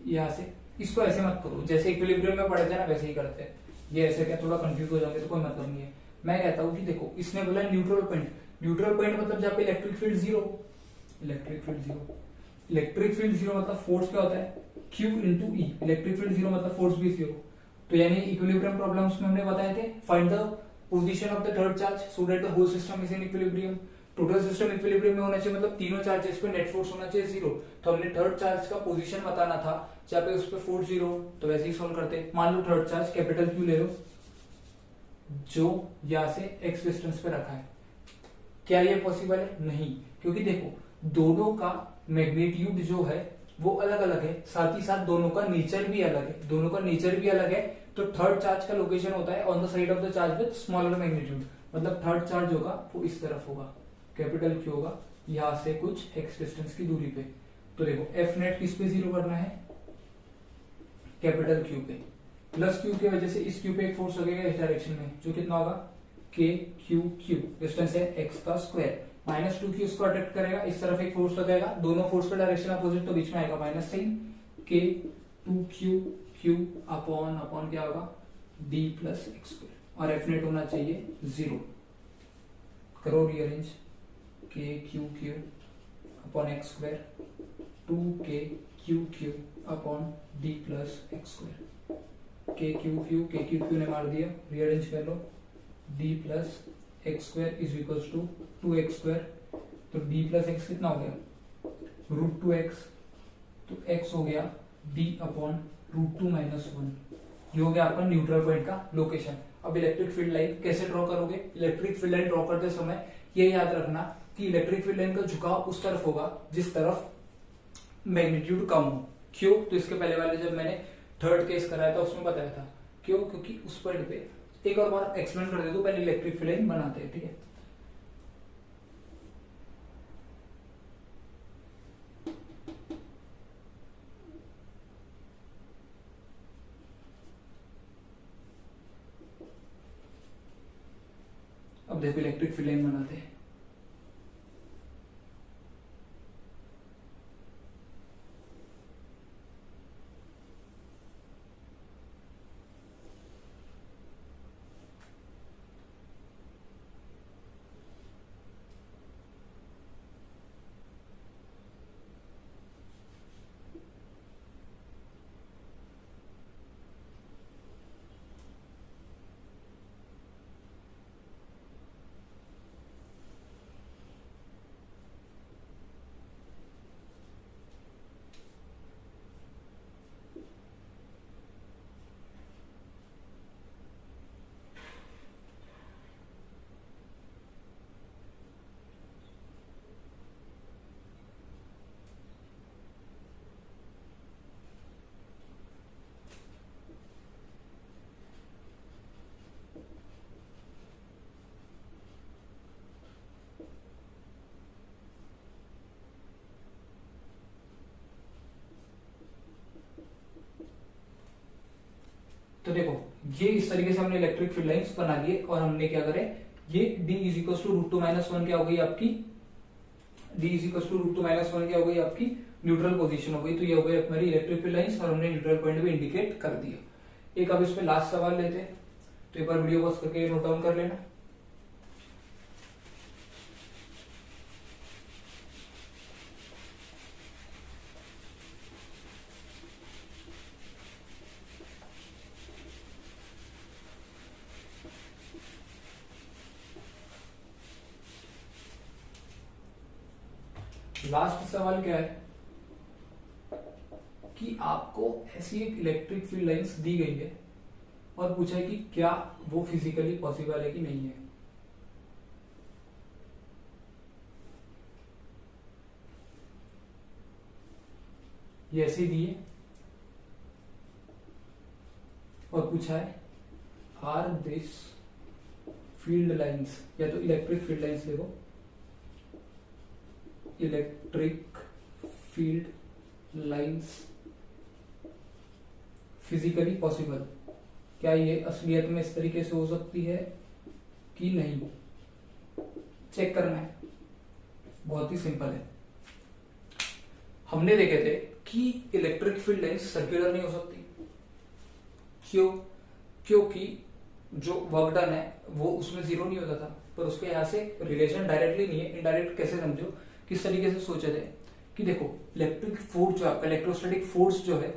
यहाँ से, इसको ऐसे मत करो जैसे इक्विलिब्रियम में पढ़े थे ना वैसे ही करते हैं, ये ऐसे क्या थोड़ा कंफ्यूज हो जाएंगे तो कोई मतलब नहीं है। मैं कहता हूँ कि देखो इसने बोला न्यूट्रल पॉइंट, न्यूट्रल पॉइंट मतलब जहाँ पे electric field 0, electric field 0, electric field 0 मतलब फोर्स क्या होता है Q into E, electric field 0 मतलब फोर्स भी 0। तो यानी इक्विलिब्रियम प्रॉब्लम्स में हमने बताए थे find the position of the third charge so that the whole system is in equilibrium. Total system equilibrium में होना चाहिए, मतलब तीनों चार्जेस पे नेट फोर्स होना चाहिए 0। तो हमने थर्ड चार्ज का पोजीशन बताना था जहाँ पे उस पे फोर्स 0, तो वैसे ही सॉल्व करते। मान लो थर्ड चार्ज कैपिटल Q ले लो जो यहां से x डिस्टेंस पे रखा है, क्या ये पॉसिबल है, नहीं, क्योंकि देखो दोनों का मैग्नीट्यूड जो है वो अलग अलग है, साथ ही साथ दोनों का नेचर भी अलग है, दोनों का नेचर भी अलग है, तो थर्ड चार्ज का लोकेशन होता है on the side of the charge with smaller magnitude, मतलब थर्ड चार्ज होगा वो इस तरफ होगा, कैपिटल क्यू होगा यहां से कुछ एक्स डिस्टेंस की दूरी पे। तो देखो एफ नेट किस पे जीरो करना है, कैपिटल क्यू पे, प्लस क्यू की वजह से इस क्यू पे एक फोर्स लगेगा इस डायरेक्शन में, जो कितना होगा के क्यू क्यू, डिस्टेंस है एक्स का स्क्वायर, माइनस टू क्यू उसको अट्रैक्ट करेगा, इस तरफ एक फोर्स लगेगा, दोनों फोर्स का डायरेक्शन अपोजिट, तो बीच में आएगा minus sign, K two Q Q upon upon क्या होगा डी प्लस एक्स स्क्वायर, और एफ नेट होना चाहिए जीरो। करो rearrange, K Q Q upon X square, two K Q Q upon D plus x square, K Q Q ने मार दिया, rearrange कर लो, D plus x square is equal to two X square, तो D plus X कितना हो गया root two x, तो एक्स हो गया d upon root two minus one, ये हो गया आपका न्यूट्रल पॉइंट का लोकेशन। अब इलेक्ट्रिक फील्ड लाइन कैसे ड्रॉ करोगे, इलेक्ट्रिक फील्ड लाइन ड्रॉ करते समय ये याद रखना कि इलेक्ट्रिक फील्ड लाइन का झुकाव उस तरफ होगा जिस तरफ मैग्नीट्यूड कम हो। क्यों, तो इसके पहले वाले जब मैंने थर्ड केस कराया था उसमें बताया था, क्यों, क्योंकि उस पॉइंट पे एक और बार एक्सप्लेन कर दे दो, पहले इलेक्ट्रिक फील्ड लाइन बनाते हैं, ठीक है। अब देखो इलेक्ट्रिक फील्ड लाइन बनाते हैं। तो देखो ये इस तरीके से हमने इलेक्ट्रिक फील्ड लाइंस बना लिए, और हमने क्या करे, ये d is equal to root two minus one क्या हो गई आपकी, d is equal to root two minus one क्या हो गई आपकी न्यूट्रल पोजीशन हो गई। तो ये हो गई हमारी इलेक्ट्रिक फील्ड लाइंस, और हमने न्यूट्रल पॉइंट भी इंडिकेट कर दिया। एक अब इस पे लास्ट सवाल लेते हैं, तो एक बार वीडियो पॉज करके नोट डाउन कर लेना। लास्ट सवाल क्या है कि आपको ऐसी एक इलेक्ट्रिक फील्ड लाइंस दी गई है और पूछा है कि क्या वो फिजिकली पॉसिबल है कि नहीं है। ये ऐसे दी है और पूछा है आर दिस फील्ड लाइंस, या तो इलेक्ट्रिक फील्ड लाइंस देखो, electric field lines physically possible, क्या ये असलियत में इस तरीके से हो सकती है कि नहीं, चेक करना है। बहुत ही सिंपल है। हमने देखे थे कि इलेक्ट्रिक फील्ड लाइंस सर्कुलर नहीं हो सकती। क्यों, क्योंकि जो वर्क डन है वो उसमें जीरो नहीं होता था, पर उसके यहां से रिलेशन डायरेक्टली नहीं है, इनडायरेक्ट कैसे समझो, किस तरीके से सोचे थे कि देखो इलेक्ट्रिक फोर्स जो आपका इलेक्ट्रोस्टैटिक फोर्स जो है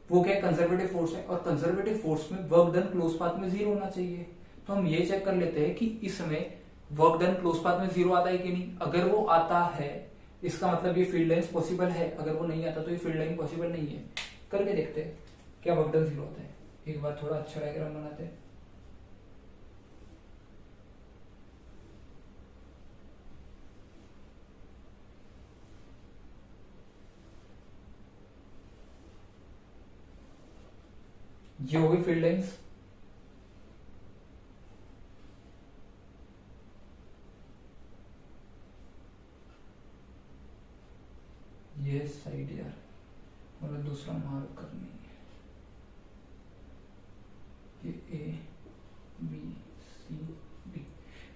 वो क्या कंजर्वेटिव फोर्स है, और कंजर्वेटिव फोर्स में वर्क डन क्लोज पाथ में जीरो होना चाहिए। तो हम ये चेक कर लेते हैं कि इसमें वर्क डन क्लोज पाथ में जीरो आता है कि नहीं। अगर वो आता है इसका मतलब ये फील्ड लाइन पॉसिबल है, अगर वो नहीं आता तो ये फील्ड लाइन पॉसिबल नहीं है। करके देखते हैं क्या वर्क डन जीरो होता है। एक बार थोड़ा अच्छा डायग्राम बनाते हैं। ये हो गई फील्ड लाइंस। ये साइड यार मतलब दूसरा मार्क करनी है, ये ए बी सी डी।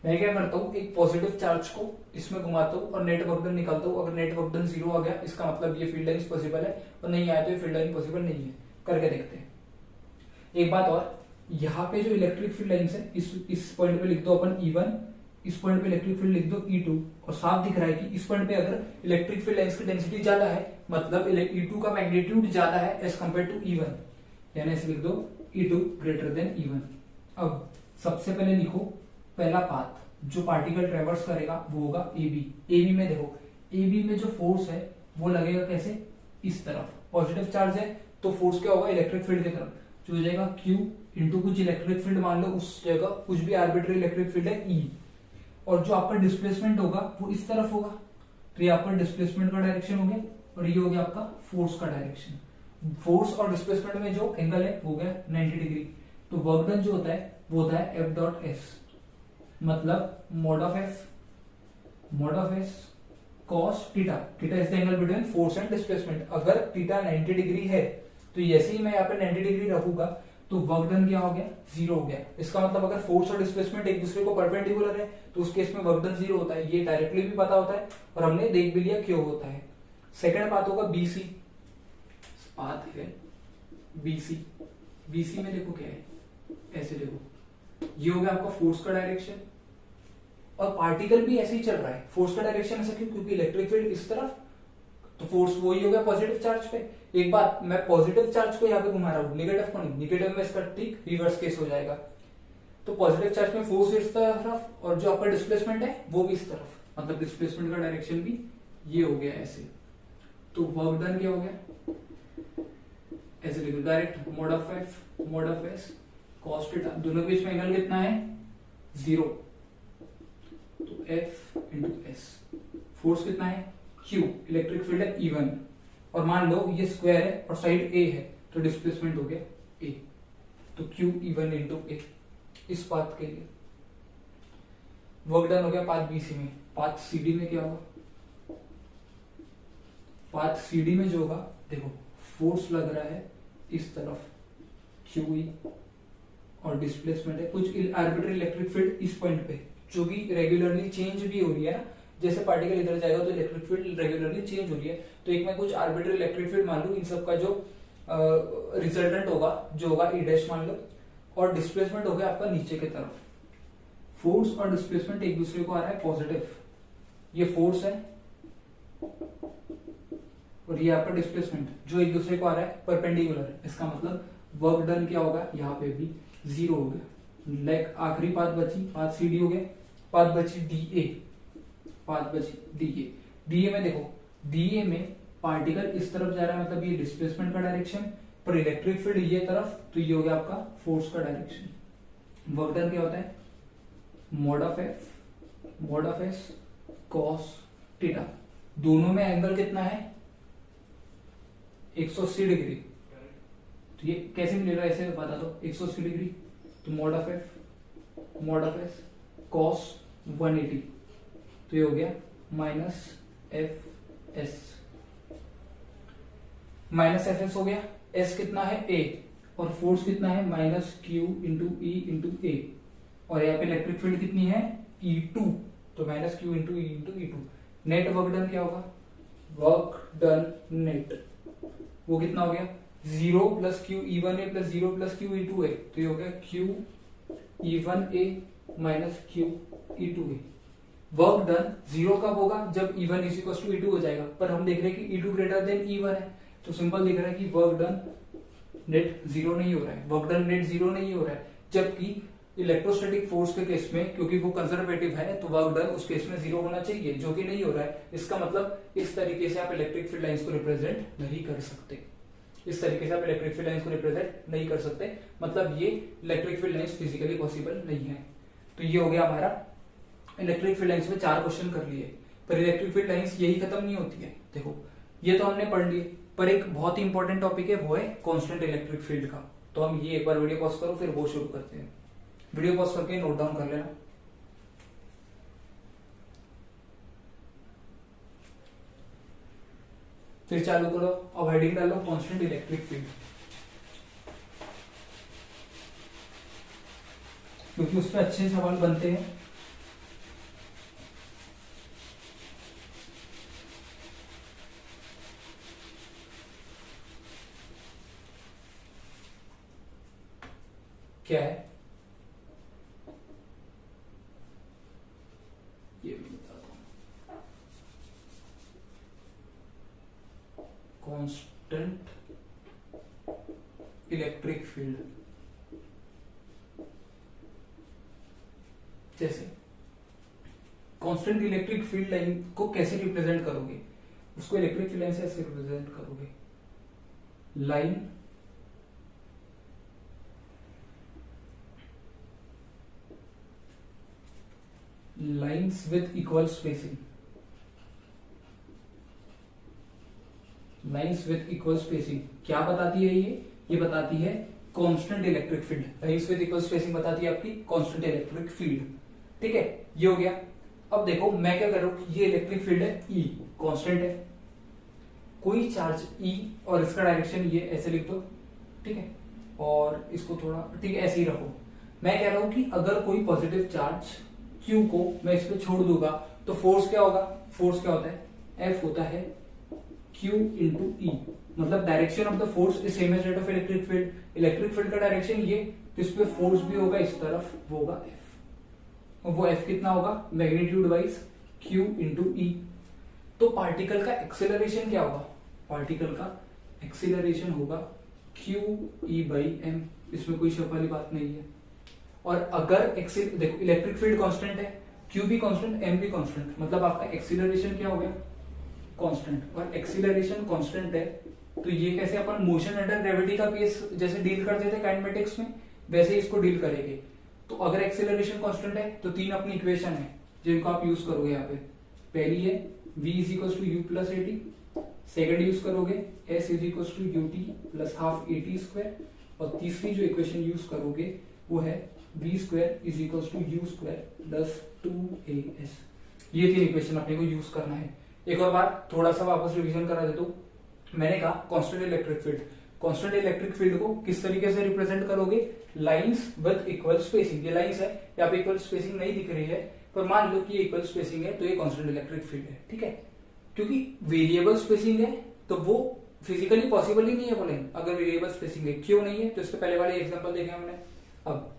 मैं क्या करता हूँ, एक पॉजिटिव चार्ज को इसमें घुमाता हूँ और नेट वर्क डन निकालता हूँ। अगर नेट वर्क डन 0 आ गया इसका मतलब ये फील्ड लाइन पॉसिबल है, और नहीं आया तो ये फील्ड लाइन पॉसिबल नहीं है। करके देखते हैं। एक बात और, यहाँ पे जो इलेक्ट्रिक फील्ड लाइन्स है इस पॉइंट पे लिख दो अपन E1, इस पॉइंट पे इलेक्ट्रिक फील्ड लिख दो E2, और साफ दिख रहा है कि इस पॉइंट पे अगर इलेक्ट्रिक फील्ड लाइन्स की डेंसिटी ज्यादा है मतलब E2 का मैग्नीट्यूड ज्यादा है एज कम्पेयर टू E1, यानी ऐसे लिख दो E2 ग्रेटर देन E1। अब सबसे पहले लिखो पहला पाथ, जो पार्टिकल ट्रेवर्स करेगा वो होगा AB में देखो, AB में जो फोर्स है वो लगेगा कैसे, इस तरफ। पॉजिटिव चार्ज है तो फोर्स क्या होगा, इलेक्ट्रिक फील्ड की तरफ, जो हो जाएगा Q इंटू कुछ इलेक्ट्रिक फील्ड मान लो उस जगह कुछ भी आर्बिट्री इलेक्ट्रिक फील्ड है E, और जो आपका डिस्प्लेसमेंट होगा वो इस तरफ होगा, तो ये आपका डिस्प्लेसमेंट का डायरेक्शन हो गया, और ये हो गया आपका फोर्स का डायरेक्शन। फोर्स और डिस्प्लेसमेंट में जो एंगल है वो गया 90 डिग्री। तो वर्क डन जो होता है वो होता है F डॉट एस, मतलब mod of S cos theta. Theta is the angle between force and displacement. अगर थीटा 90 डिग्री है तो जैसे ही मैं यहाँ पे 90 डिग्री रखूंगा तो वर्क डन क्या हो गया, 0 हो गया। इसका मतलब अगर फोर्स और डिस्प्लेसमेंट एक दूसरे को परपेंडिकुलर है तो उस केस में वर्क डन 0 होता है। ये डायरेक्टली भी पता होता है और हमने देख भी लिया क्यों होता है। सेकंड पाथ होगा BC, पाथ है BC में देखो क्या है, ऐसे देखो, ये हो गया आपका फोर्स का डायरेक्शन, और पार्टिकल भी ऐसे ही चल रहा है। फोर्स का डायरेक्शन ऐसा क्यों, क्योंकि इलेक्ट्रिक फील्ड इस तरफ, तो फोर्स वही हो गया पॉजिटिव चार्ज पे। एक बात, मैं पॉजिटिव चार्ज को यहाँ पे घुमा रहा हूँ, निगेटिव को नहीं, निगेटिव में इसका ठीक रिवर्स केस हो जाएगा। तो पॉजिटिव चार्ज में फोर्स इस तरफ और जो आपका डिस्प्लेसमेंट है वो भी इस तरफ, मतलब डिस्प्लेसमेंट का डायरेक्शन भी ये हो गया ऐसे। तो वर्क डन क्या हो गया, ऐसे लिखो direct mode of S cos theta. दोनों के बीच में एंगल कितना है, 0, तो F इंटू एस। फोर्स कितना है, Q, इलेक्ट्रिक फील्ड है E1, और मान लो ये स्क्वायर है और साइड A है तो डिस्प्लेसमेंट हो गया A, तो Q E1 इंटू A। इस पाथ के लिए वर्क डन हो गया पाथ BC में। पाथ CD में क्या होगा, पाथ CD में जो होगा देखो, फोर्स लग रहा है इस तरफ QE, और डिस्प्लेसमेंट है कुछ आर्बिट्री इलेक्ट्रिक फील्ड इस पॉइंट पे, जो कि रेगुलरली चेंज भी हो रही है ना। जैसे पार्टिकल इधर जाएगा तो इलेक्ट्रिक फील्ड रेगुलरली चेंज हो रही है। तो एक मैं कुछ आर्बिट्री इलेक्ट्रिक फील्ड मान लू, इन सब का जो रिजल्टेंट होगा जो होगा E डैश मान लो, और डिस्प्लेसमेंट हो गया आपका नीचे की तरफ। फोर्स और डिस्प्लेसमेंट एक दूसरे को आ रहा है पॉजिटिव, ये फोर्स है और ये आपका डिस्प्लेसमेंट जो एक दूसरे को आ रहा है परपेंडिकुलर है। इसका मतलब वर्क डन क्या होगा, यहाँ पे भी 0 हो गया। लाइक आखिरी पाथ बची, पाथ CD हो गया, पाथ बची DA, DA में देखो, DA में पार्टिकल इस तरफ जा रहा है, मतलब ये डिस्प्लेसमेंट का डायरेक्शन, पर इलेक्ट्रिक फील्ड ये तरफ, तो ये हो गया आपका फोर्स का डायरेक्शन। वर्क डन क्या होता है, mode of S cos theta. दोनों में एंगल कितना है, 180 डिग्री। तो ये कैसे मिलेगा, ऐसे बता दो, 180 डिग्री, तो मोड ऑफ एस कॉस 180, तो ये हो गया माइनस एफ एस हो गया। एस कितना है, A, और फोर्स कितना है, -Q into E into A, और यहाँ पे इलेक्ट्रिक फील्ड कितनी है, E2, तो -Q into E into E2। Net work done क्या होगा, वर्क डन नेट वो कितना हो गया, 0 plus Q E1A plus 0 plus Q E2A, तो ये हो गया Q E1A minus Q E2A। Work done 0 कब होगा, जब E1 is equal to E2 हो जाएगा, पर हम देख रहे हैं कि E2 ग्रेटर देन E1 है, तो सिंपल दिख रहा है कि वर्क डन नेट 0 नहीं हो रहा है, वर्क डन नेट 0 नहीं हो रहा है। जबकि इलेक्ट्रोस्टैटिक फोर्स के केस में, क्योंकि वो कंजर्वेटिव है, तो वर्क डन उस केस में 0 होना चाहिए, जो कि नहीं हो रहा है। इसका मतलब इस तरीके से आप इलेक्ट्रिक फील्ड लाइंस को रिप्रेजेंट नहीं कर सकते, इस तरीके से आप इलेक्ट्रिक फील्ड लाइंस को रिप्रेजेंट नहीं कर सकते, मतलब ये electric field lines physically possible नहीं है। तो ये हो गया हमारा इलेक्ट्रिक फील्ड लाइंस में 4 क्वेश्चन कर लिए। पर इलेक्ट्रिक फील्ड लाइंस यही खत्म नहीं होती है, देखो ये तो हमने पढ़ लिए, पर एक बहुत ही इंपॉर्टेंट टॉपिक है, वो है कांस्टेंट इलेक्ट्रिक फील्ड का। तो हम ये एक बार वीडियो पॉज करो, फिर वो शुरू करते हैं। वीडियो पॉज करके नोट डाउन कर लेना। फिर चालू करो। अब हेडिंग डालो कांस्टेंट इलेक्ट्रिक फील्ड, क्योंकि उस पर अच्छे सवाल बनते हैं। क्या है ये भी बताता हूं। कांस्टेंट इलेक्ट्रिक फील्ड, जैसे कांस्टेंट इलेक्ट्रिक फील्ड लाइन को कैसे रिप्रेजेंट करोगे, उसको इलेक्ट्रिक फील्ड लाइन से ऐसे रिप्रेजेंट करोगे। Line lines with equal spacing, lines with equal spacing क्या बताती है? ये बताती है constant electric field. Lines with equal spacing बताती है आपकी कांस्टेंट इलेक्ट्रिक फील्ड। ठीक है, ये हो गया। अब देखो मैं क्या कर रहा हूं, ये इलेक्ट्रिक फील्ड है ई, कांस्टेंट है, कोई चार्ज ई और इसका डायरेक्शन ये ऐसे लिख दो। ठीक है, और इसको थोड़ा ठीक है ऐसे ही रखो। मैं कह रहा हूं कि अगर कोई पॉजिटिव चार्ज Q को मैं इस पे छोड़ दूंगा तो फोर्स क्या होगा? फोर्स क्या होता है? F होता है Q इंटू ई, मतलब direction of the force is same as rate of electric field. Electric field का डायरेक्शन ये, तो इस पे फोर्स भी होगा इस तरफ, वो होगा F, और वो F कितना होगा? मैग्नीट्यूड वाइज Q इंटू ई। तो पार्टिकल का एक्सेलरेशन क्या होगा? पार्टिकल का एक्सेलरेशन होगा Q E बाई M, इसमें कोई शक वाली बात नहीं है। और अगर देखो इलेक्ट्रिक फील्ड कांस्टेंट है, Q भी कांस्टेंट, M भी कांस्टेंट, मतलब आपका एक्सीलरेशन क्या हो गया? कांस्टेंट। और एक्सीलरेशन कांस्टेंट है तो ये कैसे अपन मोशन अंडर ग्रेविटी का केस जैसे डील करते थे काइनेमेटिक्स में, वैसे ही इसको डील करेंगे। तो अगर एक्सीलरेशन कांस्टेंट है तो तीन अपनी इक्वेशन है जिनको आप यूज करोगे यहाँ पे। पहली है v is equal to u plus at, second use करोगे s is equal to u t plus half a t square, और तीसरी जो इक्वेशन यूज करोगे वो है v square is equal to u square plus 2as। ये तीन equation अपने को यूज करना है। एक और बार थोड़ा सा वापस रिवीजन करा देता हूं। मैंने कहा constant electric field, constant electric field को किस तरीके से रिप्रेजेंट करोगे? Lines with equal spacing. ये लाइंस है, यहाँ पे इक्वल स्पेसिंग नहीं दिख रही है, पर मान लो कि ये इक्वल स्पेसिंग है तो ये कांस्टेंट इलेक्ट्रिक फील्ड है। ठीक है, क्योंकि वेरिएबल स्पेसिंग है तो वो फिजिकली पॉसिबल ही नहीं है बोले। अगर वेरिएबल स्पेसिंग है, क्यों नहीं है? तो इसके पहले वाले एग्जांपल देखे हमने। अब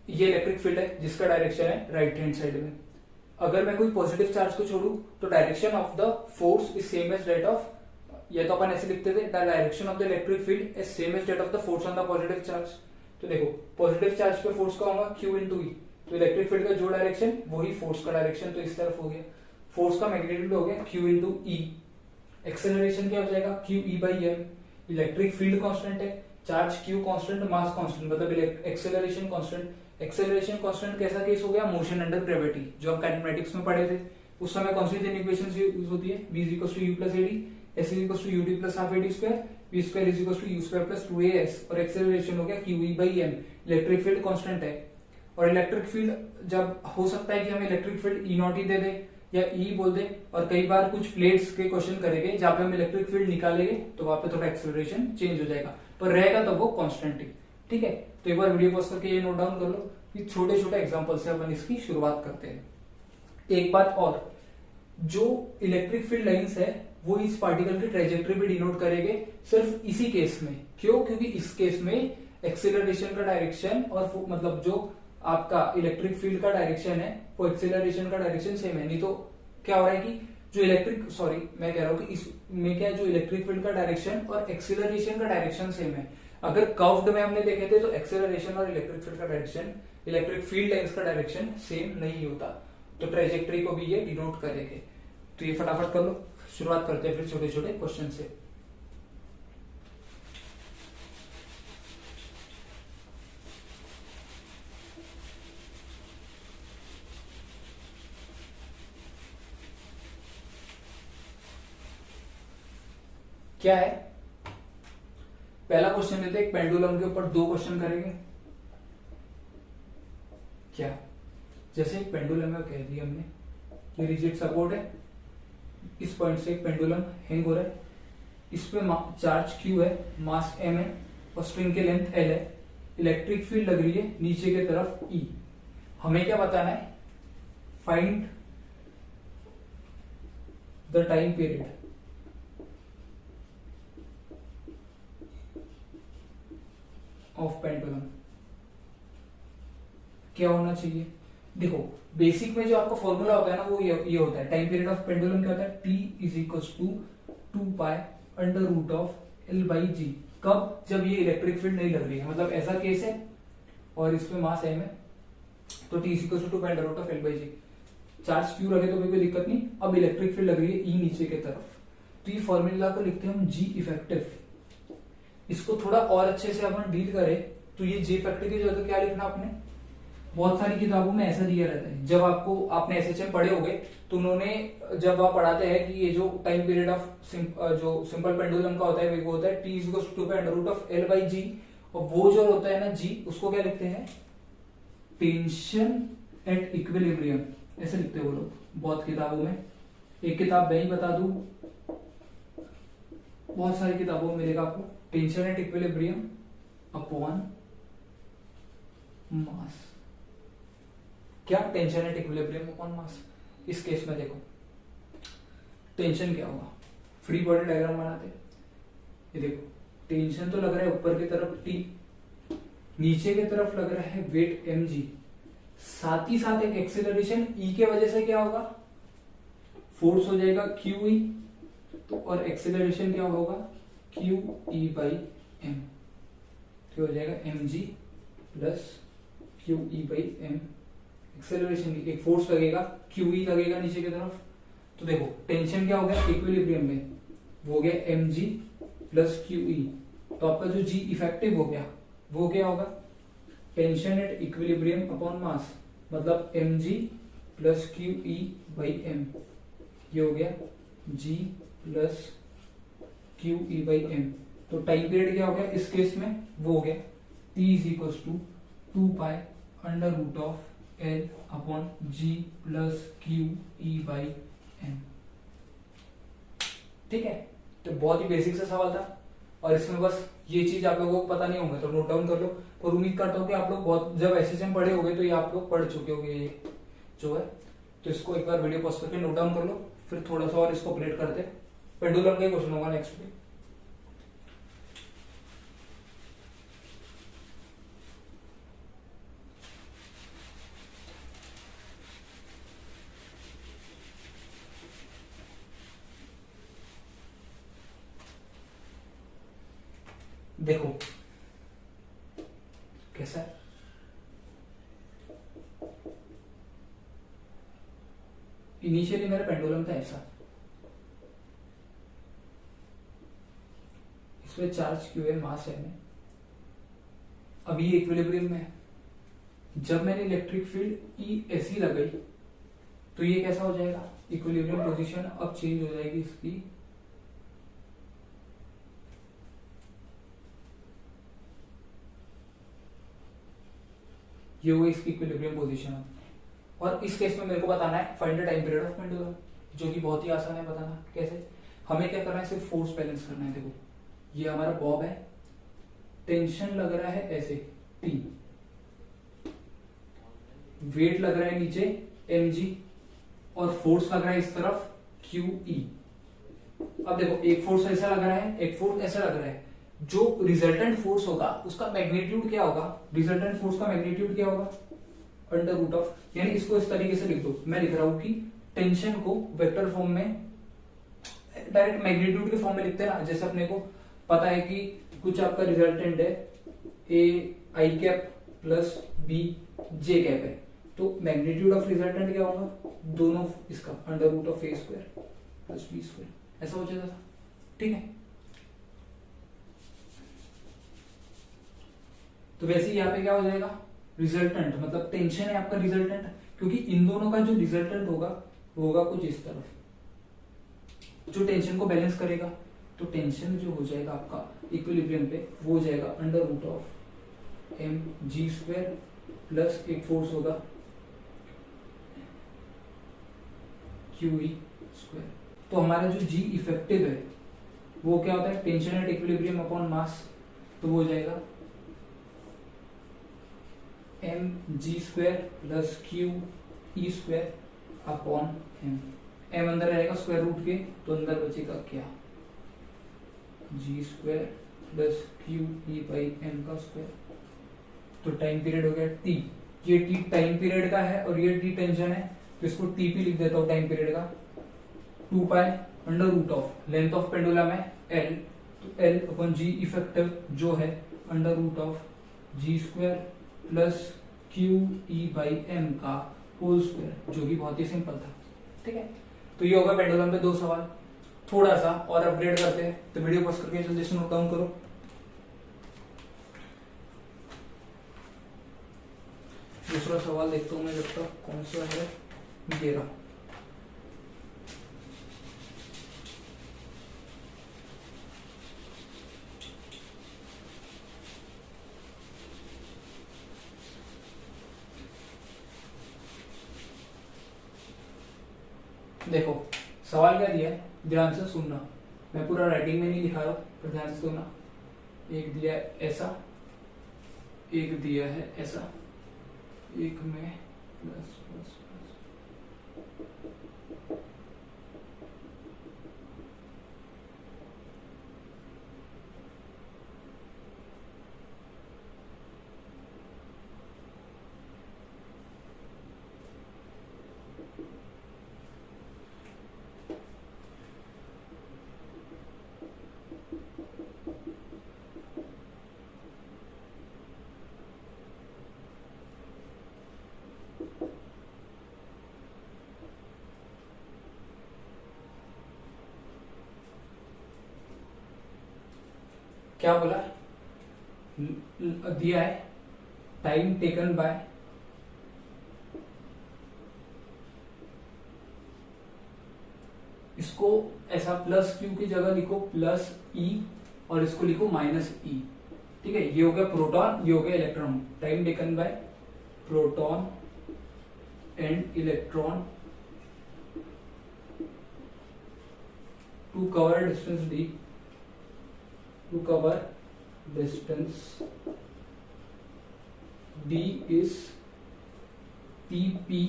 ये इलेक्ट्रिक फील्ड है जिसका डायरेक्शन है राइट हैंड साइड में। अगर मैं कोई पॉजिटिव चार्ज को छोड़ू तो direction of the force is same as rate of, ये तो अपन ऐसे लिखते थे, the direction of the electric field is same as rate of the force on the positive charge. तो देखो पॉजिटिव चार्ज पे फोर्स का होगा Q इंटू ई, तो इलेक्ट्रिक फील्ड का जो डायरेक्शन वही फोर्स का डायरेक्शन, तो इस तरफ हो गया। फोर्स का मैग्नीट्यूड हो गया Q इंटू ई। एक्सेलरेशन क्या हो जाएगा? Q E by M. Electric field constant है, charge Q constant, mass constant, मतलब एक्सेलरेशन कांस्टेंट। एक्सेलरेशन कांस्टेंट कैसा केस हो गया? मोशन अंडर ग्रेविटी, जो हम काइनेमेटिक्स में पढ़े थे। उस समय कौन सी तीन इक्वेशंस यूज होती है? v is equal to u plus at, s is equal to u t plus half at square, v square is equal to u square plus 2as, और एक्सेलरेशन हो गया Q E by m। Electric field constant है, और electric field जब हो सकता है कि हमें इलेक्ट्रिक फील्ड E नॉट ही दे दे या E बोल दे, और कई बार कुछ प्लेट्स के क्वेश्चन करेंगे जहां पे हम इलेक्ट्रिक फील्ड निकालेंगे तो वहां पे थोड़ा एक्सेलरेशन चेंज हो जाएगा, पर रहेगा तो वो कांस्टेंट ही। ठीक है, तो एक बार वीडियो पॉज करके ये नोट डाउन कर लो कि छोटे छोटे एग्जांपल से अपन इसकी शुरुआत करते हैं। एक बात और, जो इलेक्ट्रिक फील्ड लाइंस है वो इस पार्टिकल की ट्रेजेक्टरी भी डिनोट करेंगे सिर्फ इसी केस में। क्यों? क्योंकि इस केस में एक्सेलरेशन का डायरेक्शन और मतलब जो आपका इलेक्ट्रिक फील्ड का डायरेक्शन है वो एक्सेलरेशन का डायरेक्शन सेम है। नहीं तो क्या हो रहा है कि जो इलेक्ट्रिक, सॉरी मैं कह रहा हूं कि इसमें क्या है, जो इलेक्ट्रिक फील्ड का डायरेक्शन और एक्सेलरेशन का डायरेक्शन सेम है। अगर कर्व्ड में हमने देखे थे तो एक्सेलरेशन और इलेक्ट्रिक फील्ड का डायरेक्शन, इलेक्ट्रिक फील्ड लाइंस का डायरेक्शन सेम नहीं होता, तो ट्रेजेक्टरी को भी ये डिनोट करेंगे। तो ये फटाफट कर लो, शुरुआत करते हैं फिर छोटे छोटे क्वेश्चन से। क्या है? पहला क्वेश्चन लेते हैं, पेंडुलम के ऊपर 2 क्वेश्चन करेंगे। क्या, जैसे एक पेंडुलम है, कह दिया हमने ये रिजिड सपोर्ट है, इस पॉइंट से एक पेंडुलम हैंग हो रहा है, इस पे चार्ज Q है, मास M है और स्ट्रिंग की लेंथ L है, इलेक्ट्रिक फील्ड लग रही है नीचे की तरफ E। हमें क्या बताना है, find the time period of pendulum. क्या होना चाहिए, देखो बेसिक में जो आपका फॉर्मूला होता है ना वो ये होता है, टाइम पीरियड ऑफ पेंडुलम क्या होता है, T is equal to 2 under root of L by G. कब, जब ये इलेक्ट्रिक फील्ड नहीं लग रही है, मतलब ऐसा केस है और इसमें मास M है, तो T is equal to 2 under root of L by g. Charge Q रखे तो कोई दिक्कत नहीं, अब इलेक्ट्रिक फील्ड लग रही है E नीचे की तरफ, तो ये फॉर्मूला को लिखते हैं हम G इफेक्टिव। इसको थोड़ा और अच्छे से अपन डील करें तो ये G इफेक्टिव की जगह क्या लिखना आपने, बहुत सारी किताबों में ऐसा दिया रहता है, जब आपने एसएचएम पढ़े होंगे तो उन्होंने जब आप पढ़ाते हैं कि ये जो टाइम पीरियड ऑफ जो सिंपल पेंडुलम का होता है वो होता है T is equal to under root of L by G, और वो जो होता है ना G, उसको क्या लिखते हैं, टेंशन एट इक्विलिब्रियम, ऐसे लिखते हैं वो लोग बहुत किताबों में। एक किताब मैं ही बता दूं, बहुत सारी किताबों में मिलेगा आपको, tension at equilibrium upon mass. क्या, tension at equilibrium upon mass. इस केस में देखो टेंशन क्या होगा, फ्री बॉडी डायग्राम बनाते, ये देखो टेंशन तो लग रहा है ऊपर की तरफ T, नीचे की तरफ लग रहा है वेट mg, साथ ही साथ एक एक्सेलरेशन E के वजह से क्या होगा, फोर्स हो जाएगा QE, तो और एक्सेलरेशन क्या होगा QE बाई m, तो हो जाएगा mg plus QE by m। Acceleration एक फोर्स लगेगा QE लगेगा नीचे की तरफ, तो देखो टेंशन क्या हो गया इक्विलिब्रियम में, वो हो गया mg प्लस QE, तो आपका जो G इफेक्टिव हो गया वो क्या होगा, टेंशन एट इक्विलिब्रियम अपॉन मास, मतलब mg plus QE by m, ये हो गया G plus QE by m। तो टाइम पीरियड क्या हो गया इस केस में, वो हो गया T is equal to 2 under root of L upon G plus QE by m। ठीक है, तो बहुत ही बेसिक सा सवाल था, और इसमें बस ये चीज आप लोगों को पता नहीं होंगे तो नोट डाउन कर लो, और उम्मीद करता हूँ कि आप लोग बहुत जब एसएचएम पढ़े होंगे तो ये आप लोग पढ़ चुके होंगे ये जो है, तो इसको एक बार वीडियो पॉज करके नोट डाउन कर लो, फिर थोड़ा सा और इसको अपडेट करते हैं। पेंडुलम का क्वेश्चन होगा नेक्स्ट में। देखो कैसा है, इनिशियली मेरा पेंडुलम था ऐसा, इसमें चार्ज Q है, मास है, अभी इक्विलिब्रियम में है। जब मैंने इलेक्ट्रिक फील्ड E ऐसी लगाई तो ये कैसा हो जाएगा, इक्विलिब्रियम पोजीशन अब चेंज हो जाएगी इसकी, ये हुई इसकी इक्विलिब्रियम पोजीशन। और इस केस में मेरे को बताना है find the time period of pendulum, जो कि बहुत ही आसान है बताना। कैसे, हमें क्या करना है, सिर्फ फोर्स बैलेंस करना है। देखो ये हमारा बॉब है, टेंशन लग रहा है ऐसे T, वेट लग रहा है नीचे mg, और फोर्स लग रहा है इस तरफ QE। अब देखो एक फोर्स ऐसा लग रहा है, एक फोर्स ऐसा लग रहा है, जो रिजल्टेंट फोर्स होगा उसका मैग्नीट्यूड क्या होगा, रिजल्टेंट फोर्स का मैग्नीट्यूड क्या होगा, अंडर रूट ऑफ, यानी इसको इस तरीके से लिख दो, मैं लिख रहा हूं कि टेंशन को वेक्टर फॉर्म में डायरेक्ट मैग्नीट्यूड के फॉर्म में लिखते हैं ना, जैसे अपने को पता है कि कुछ आपका रिजल्टेंट है A I cap plus B J cap है, तो मैग्नीट्यूड ऑफ रिजल्टेंट क्या होगा, दोनों इसका under root of A square plus B square, ऐसा हो जाएगा। ठीक है, तो वैसे ही यहाँ पे क्या हो जाएगा, रिजल्टेंट मतलब टेंशन है आपका रिजल्टेंट, क्योंकि इन दोनों का जो रिजल्टेंट होगा वो होगा कुछ इस तरफ, जो टेंशन को बैलेंस करेगा। तो टेंशन जो हो जाएगा आपका इक्विलिब्रियम पे वो हो जाएगा under root of m ji square plus एक फोर्स होगा क्यू ई स्क्वायर। तो हमारा जो जी इफेक्टिव है वो क्या होता है, tension at equilibrium upon mass, तो वो हो जाएगा एम जी square plus Q E square upon M. M अंदर रहेगा स्क्वायर रूट के, तो अंदर बचेगा क्या, G square plus Q E by M का स्क्वायर। तो टाइम पीरियड हो गया टी, ये टी टाइम पीरियड का है और ये टी टेंशन है, तो इसको टीपी लिख देता हूं टाइम पीरियड का। 2 pi under root of length of pendulum है एल, तो एल अपॉन जी इफेक्टिव जो है under root of g square plus Q E by M का होल स्क्वायर, जो कि बहुत ही सिंपल था। ठीक है, तो ये होगा पेंडुलम पे 2 सवाल। थोड़ा सा और अपग्रेड करते हैं, तो वीडियो पॉज करके जल्दी से नोट डाउन करो। दूसरा सवाल देखता हूं मैं जब तक, कौन सा है, ये रहा। देखो सवाल क्या दिया है, ध्यान से सुनना, मैं पूरा राइटिंग में नहीं लिखा रहा, पर ध्यान से सुनना। एक दिया है ऐसा, एक दिया है ऐसा, एक में प्लस प्लस प्लस, क्या बोला, दिया है टाइम टेकन बाय इसको ऐसा प्लस क्यू की जगह लिखो प्लस ई और इसको लिखो माइनस ई। ठीक है, ये हो गया प्रोटॉन, ये हो गया electron. Time taken by proton and electron to cover distance d, to cover distance d is tp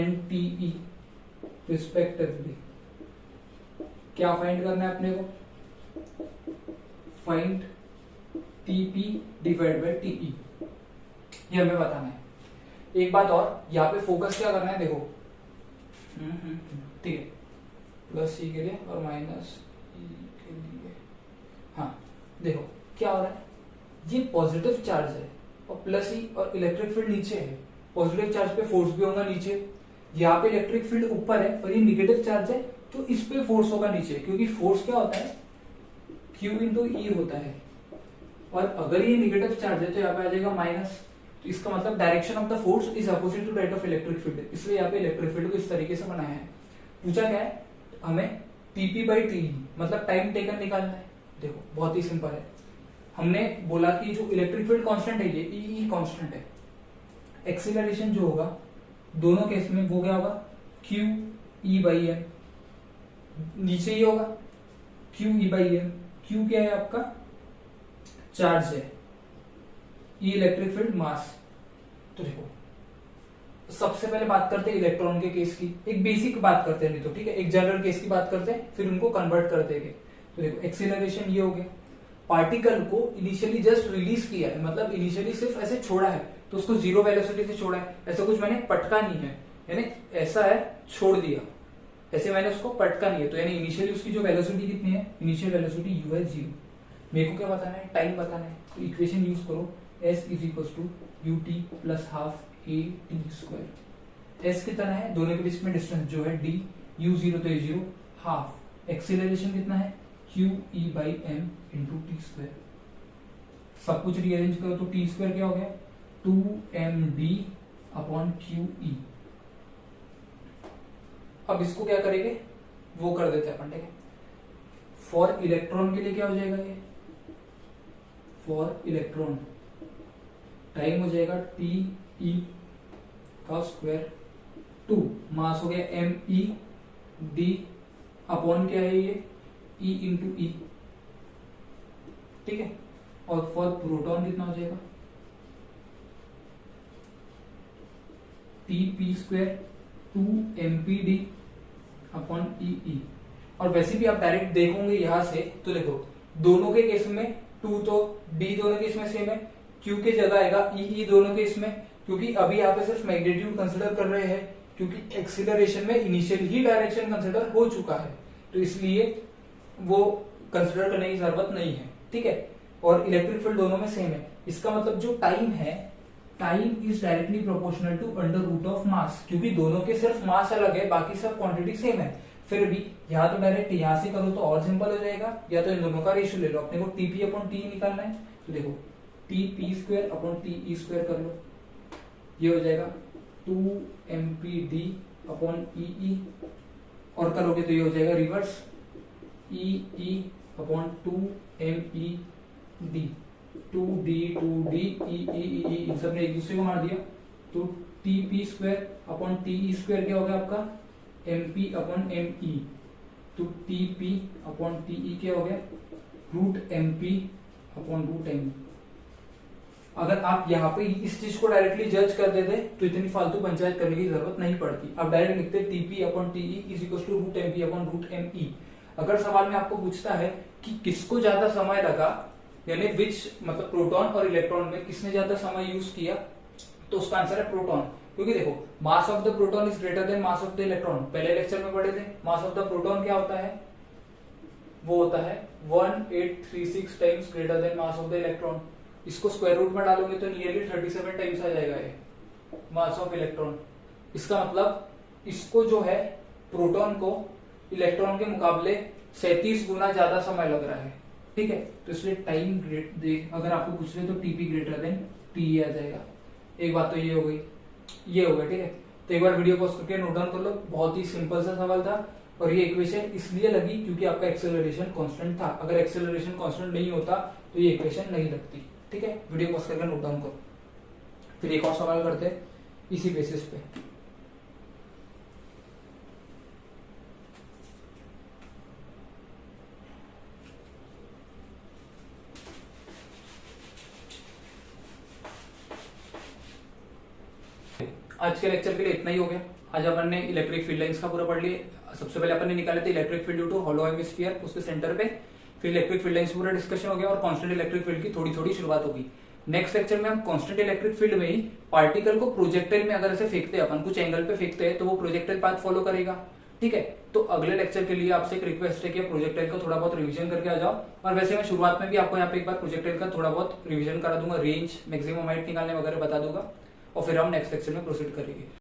and te respectively। क्या फाइंड करना है अपने को, find tp divide by te, ये हमें बताना है। एक बात और, यहाँ पे फोकस क्या करना है, देखो ठीक है, प्लस ई के लिए और माइनस ई के लिए। हाँ देखो क्या हो रहा है, ये पॉजिटिव चार्ज है और प्लस ई और इलेक्ट्रिक फील्ड नीचे है, पॉजिटिव चार्ज पे फोर्स भी होगा नीचे, यहाँ पे इलेक्ट्रिक फील्ड ऊपर है और ये निगेटिव चार्ज है, तो इस पे फोर्स होगा नीचे, क्योंकि फोर्स क्या होता है, Q इंटू ई होता है। और अगर ये निगेटिव चार्ज है तो यहाँ पे आ जाएगा माइनस, तो इसका मतलब direction of the force is opposite to that of electric field, इसलिए यहाँ पे इलेक्ट्रिक फील्ड को इस तरीके से बनाया है। पूछा क्या है हमें, टीपी बाई टी, मतलब टाइम टेकन निकालना है। देखो बहुत ही सिंपल है, हमने बोला कि जो इलेक्ट्रिक फील्ड कांस्टेंट है ये ई कांस्टेंट है, एक्सीलरेशन जो होगा दोनों केस में वो क्या होगा, क्यू ई बाई एम, नीचे ये होगा q E by m. Q क्या है आपका, चार्ज है, ई इलेक्ट्रिक फील्ड मास। तो देखो सबसे पहले बात करते हैं इलेक्ट्रॉन के केस की, एक बेसिक बात करते हैं, नहीं तो ठीक है, एक जनरल केस की बात करते हैं, फिर उनको कन्वर्ट कर देंगे। तो देखो एक्सीलरेशन ये हो गया, पार्टिकल को इनिशियली जस्ट रिलीज किया है, मतलब इनिशियली सिर्फ ऐसे छोड़ा है, तो उसको जीरो वेलोसिटी से छोड़ा है, ऐसा कुछ मैंने पटका नहीं है, यानी ऐसा है छोड़ दिया, ऐसे मैंने उसको पटका नहीं है, तो यानी इनिशियली उसकी जो वेलोसिटी कितनी है, इनिशियल वेलोसिटी u है 0। मेरे को क्या बताना है, टाइम बताना है, तो इक्वेशन यूज करो, s is equal to u t plus half a t square. S कितना है, दोनों के बीच में डिस्टेंस जो है d, u 0 तो a 0, हाफ एक्सीलरेशन कितना है, q E by m into t square. सब कुछ रीअरेंज करो तो टी स्क्वायर क्या हो गया, 2md अपॉन क्यू ई। अब इसको क्या करेंगे, वो कर देते हैं अपन, ठीक है। फॉर इलेक्ट्रॉन के लिए क्या हो जाएगा ये, फॉर इलेक्ट्रॉन टाइम हो जाएगा टी ई का स्क्वायर 2, मास हो गया एम ई डी अपॉन क्या है ये ई इंटू ई, ठीक है। और फॉर प्रोटॉन कितना हो जाएगा T P square 2 M P D upon E E. और वैसे भी आप डायरेक्ट देखोगे यहां से तो देखो दोनों के केस में 2 तो डी दोनों के इसमें सेम है, क्यू की जगह आएगा ई दोनों के इसमें, क्योंकि अभी यहाँ पे सिर्फ मैग्नीट्यूड कंसिडर कर रहे हैं, क्योंकि एक्सीलरेशन में इनिशियल ही डायरेक्शन कंसिडर हो चुका है, तो इसलिए वो कंसिडर करने की जरूरत नहीं है, ठीक है। और इलेक्ट्रिक फील्ड दोनों में सेम है, इसका मतलब जो टाइम है, time is directly proportional to under root of mass, क्योंकि दोनों के सिर्फ मास अलग है, बाकी सब क्वांटिटी सेम है। फिर भी या तो डायरेक्ट यहां से करो तो और सिंपल हो जाएगा, या तो इन दोनों का रेशियो ले लो, अपने को टीपी अपॉन टी निकालना है, तो देखो T P square upon T E square कर लो, ये हो जाएगा 2 M P D upon E, और करोगे तो ये हो जाएगा reverse E upon 2 M E D, 2 D E इन सब ने एक दूसरे को मार दिया, तो T P square upon T E square क्या हो गया आपका M P upon M E, तो T P upon T E क्या हो गया root m P upon root m. अगर आप यहाँ पे इस चीज को डायरेक्टली जज कर देते तो इतनी फालतू पंचायत करने की जरूरत नहीं पड़ती, आप डायरेक्ट लिखते t p upon t e is equal to root m P upon root m e. अगर सवाल में आपको पूछता है कि किसको ज्यादा समय लगा, यानी विच मतलब प्रोटॉन और इलेक्ट्रॉन में किसने ज्यादा समय यूज किया, तो उसका आंसर है प्रोटॉन, क्योंकि देखो mass of the proton is greater then mass of the electron, पहले लेक्चर में पढ़े थे। मास ऑफ द प्रोटॉन क्या होता है, वो होता है 1836 times greater then mass of the electron. इसको स्क्वायर रूट में डालोगे तो नियरली 37 टाइम्स आ जाएगा ये मास ऑफ इलेक्ट्रॉन। इसका मतलब इसको जो है प्रोटॉन को इलेक्ट्रॉन के मुकाबले 37 गुना ज्यादा समय लग रहा है, ठीक है। तो इसलिए टाइम अगर आपको पूछ रहे तो टीपी ग्रेटर देन टी आ जाएगा। एक बात तो ये हो गई, ये हो गया, ठीक है। तो एक बार वीडियो पॉज करके नोट डाउन कर लो, बहुत ही सिंपल सा सवाल था, और ये इक्वेशन इसलिए लगी क्योंकि आपका एक्सेलरेशन कांस्टेंट था। अगर एक्सेलरेशन कांस्टेंट नहीं होता तो ये इक्वेशन नहीं लगती, ठीक है। वीडियो पॉज करके नोट डाउन करो, फिर एक और सवाल करते हैं इसी बेसिस पे। आज के लेक्चर के लिए इतना ही हो गया। आज अपन ने इलेक्ट्रिक फील्ड लाइंस का पूरा पढ़ लिया। सबसे पहले अपन ने निकाले थे electric field due to hollow hemisphere, उसके सेंटर पे, फिर इलेक्ट्रिक फील्ड लाइंस पूरा डिस्कशन हो गया और कांस्टेंट इलेक्ट्रिक फील्ड की थोड़ी थोड़ी शुरुआत होगी। नेक्स्ट लेक्चर में हम कांस्टेंट इलेक्ट्रिक फील्ड में ही पार्टिकल को प्रोजेक्टाइल में अगर ऐसे फेंकते हैं अपन, कुछ एंगल पे फेंकते हैं तो वो प्रोजेक्टाइल पाथ फॉलो करेगा, ठीक है। तो अगले लेक्चर के लिए आपसे एक रिक्वेस्ट है कि प्रोजेक्टाइल का थोड़ा बहुत रिवीजन करके आ जाओ। और वैसे मैं शुरुआत में भी आपको यहाँ पे एक बार प्रोजेक्टाइल का थोड़ा बहुत रिवीजन करा दूंगा, रेंज, मैक्सिमम हाइट निकालने वगैरह बता दूंगा, और फिर हम नेक्स्ट लेक्चर में प्रोसीड करेंगे।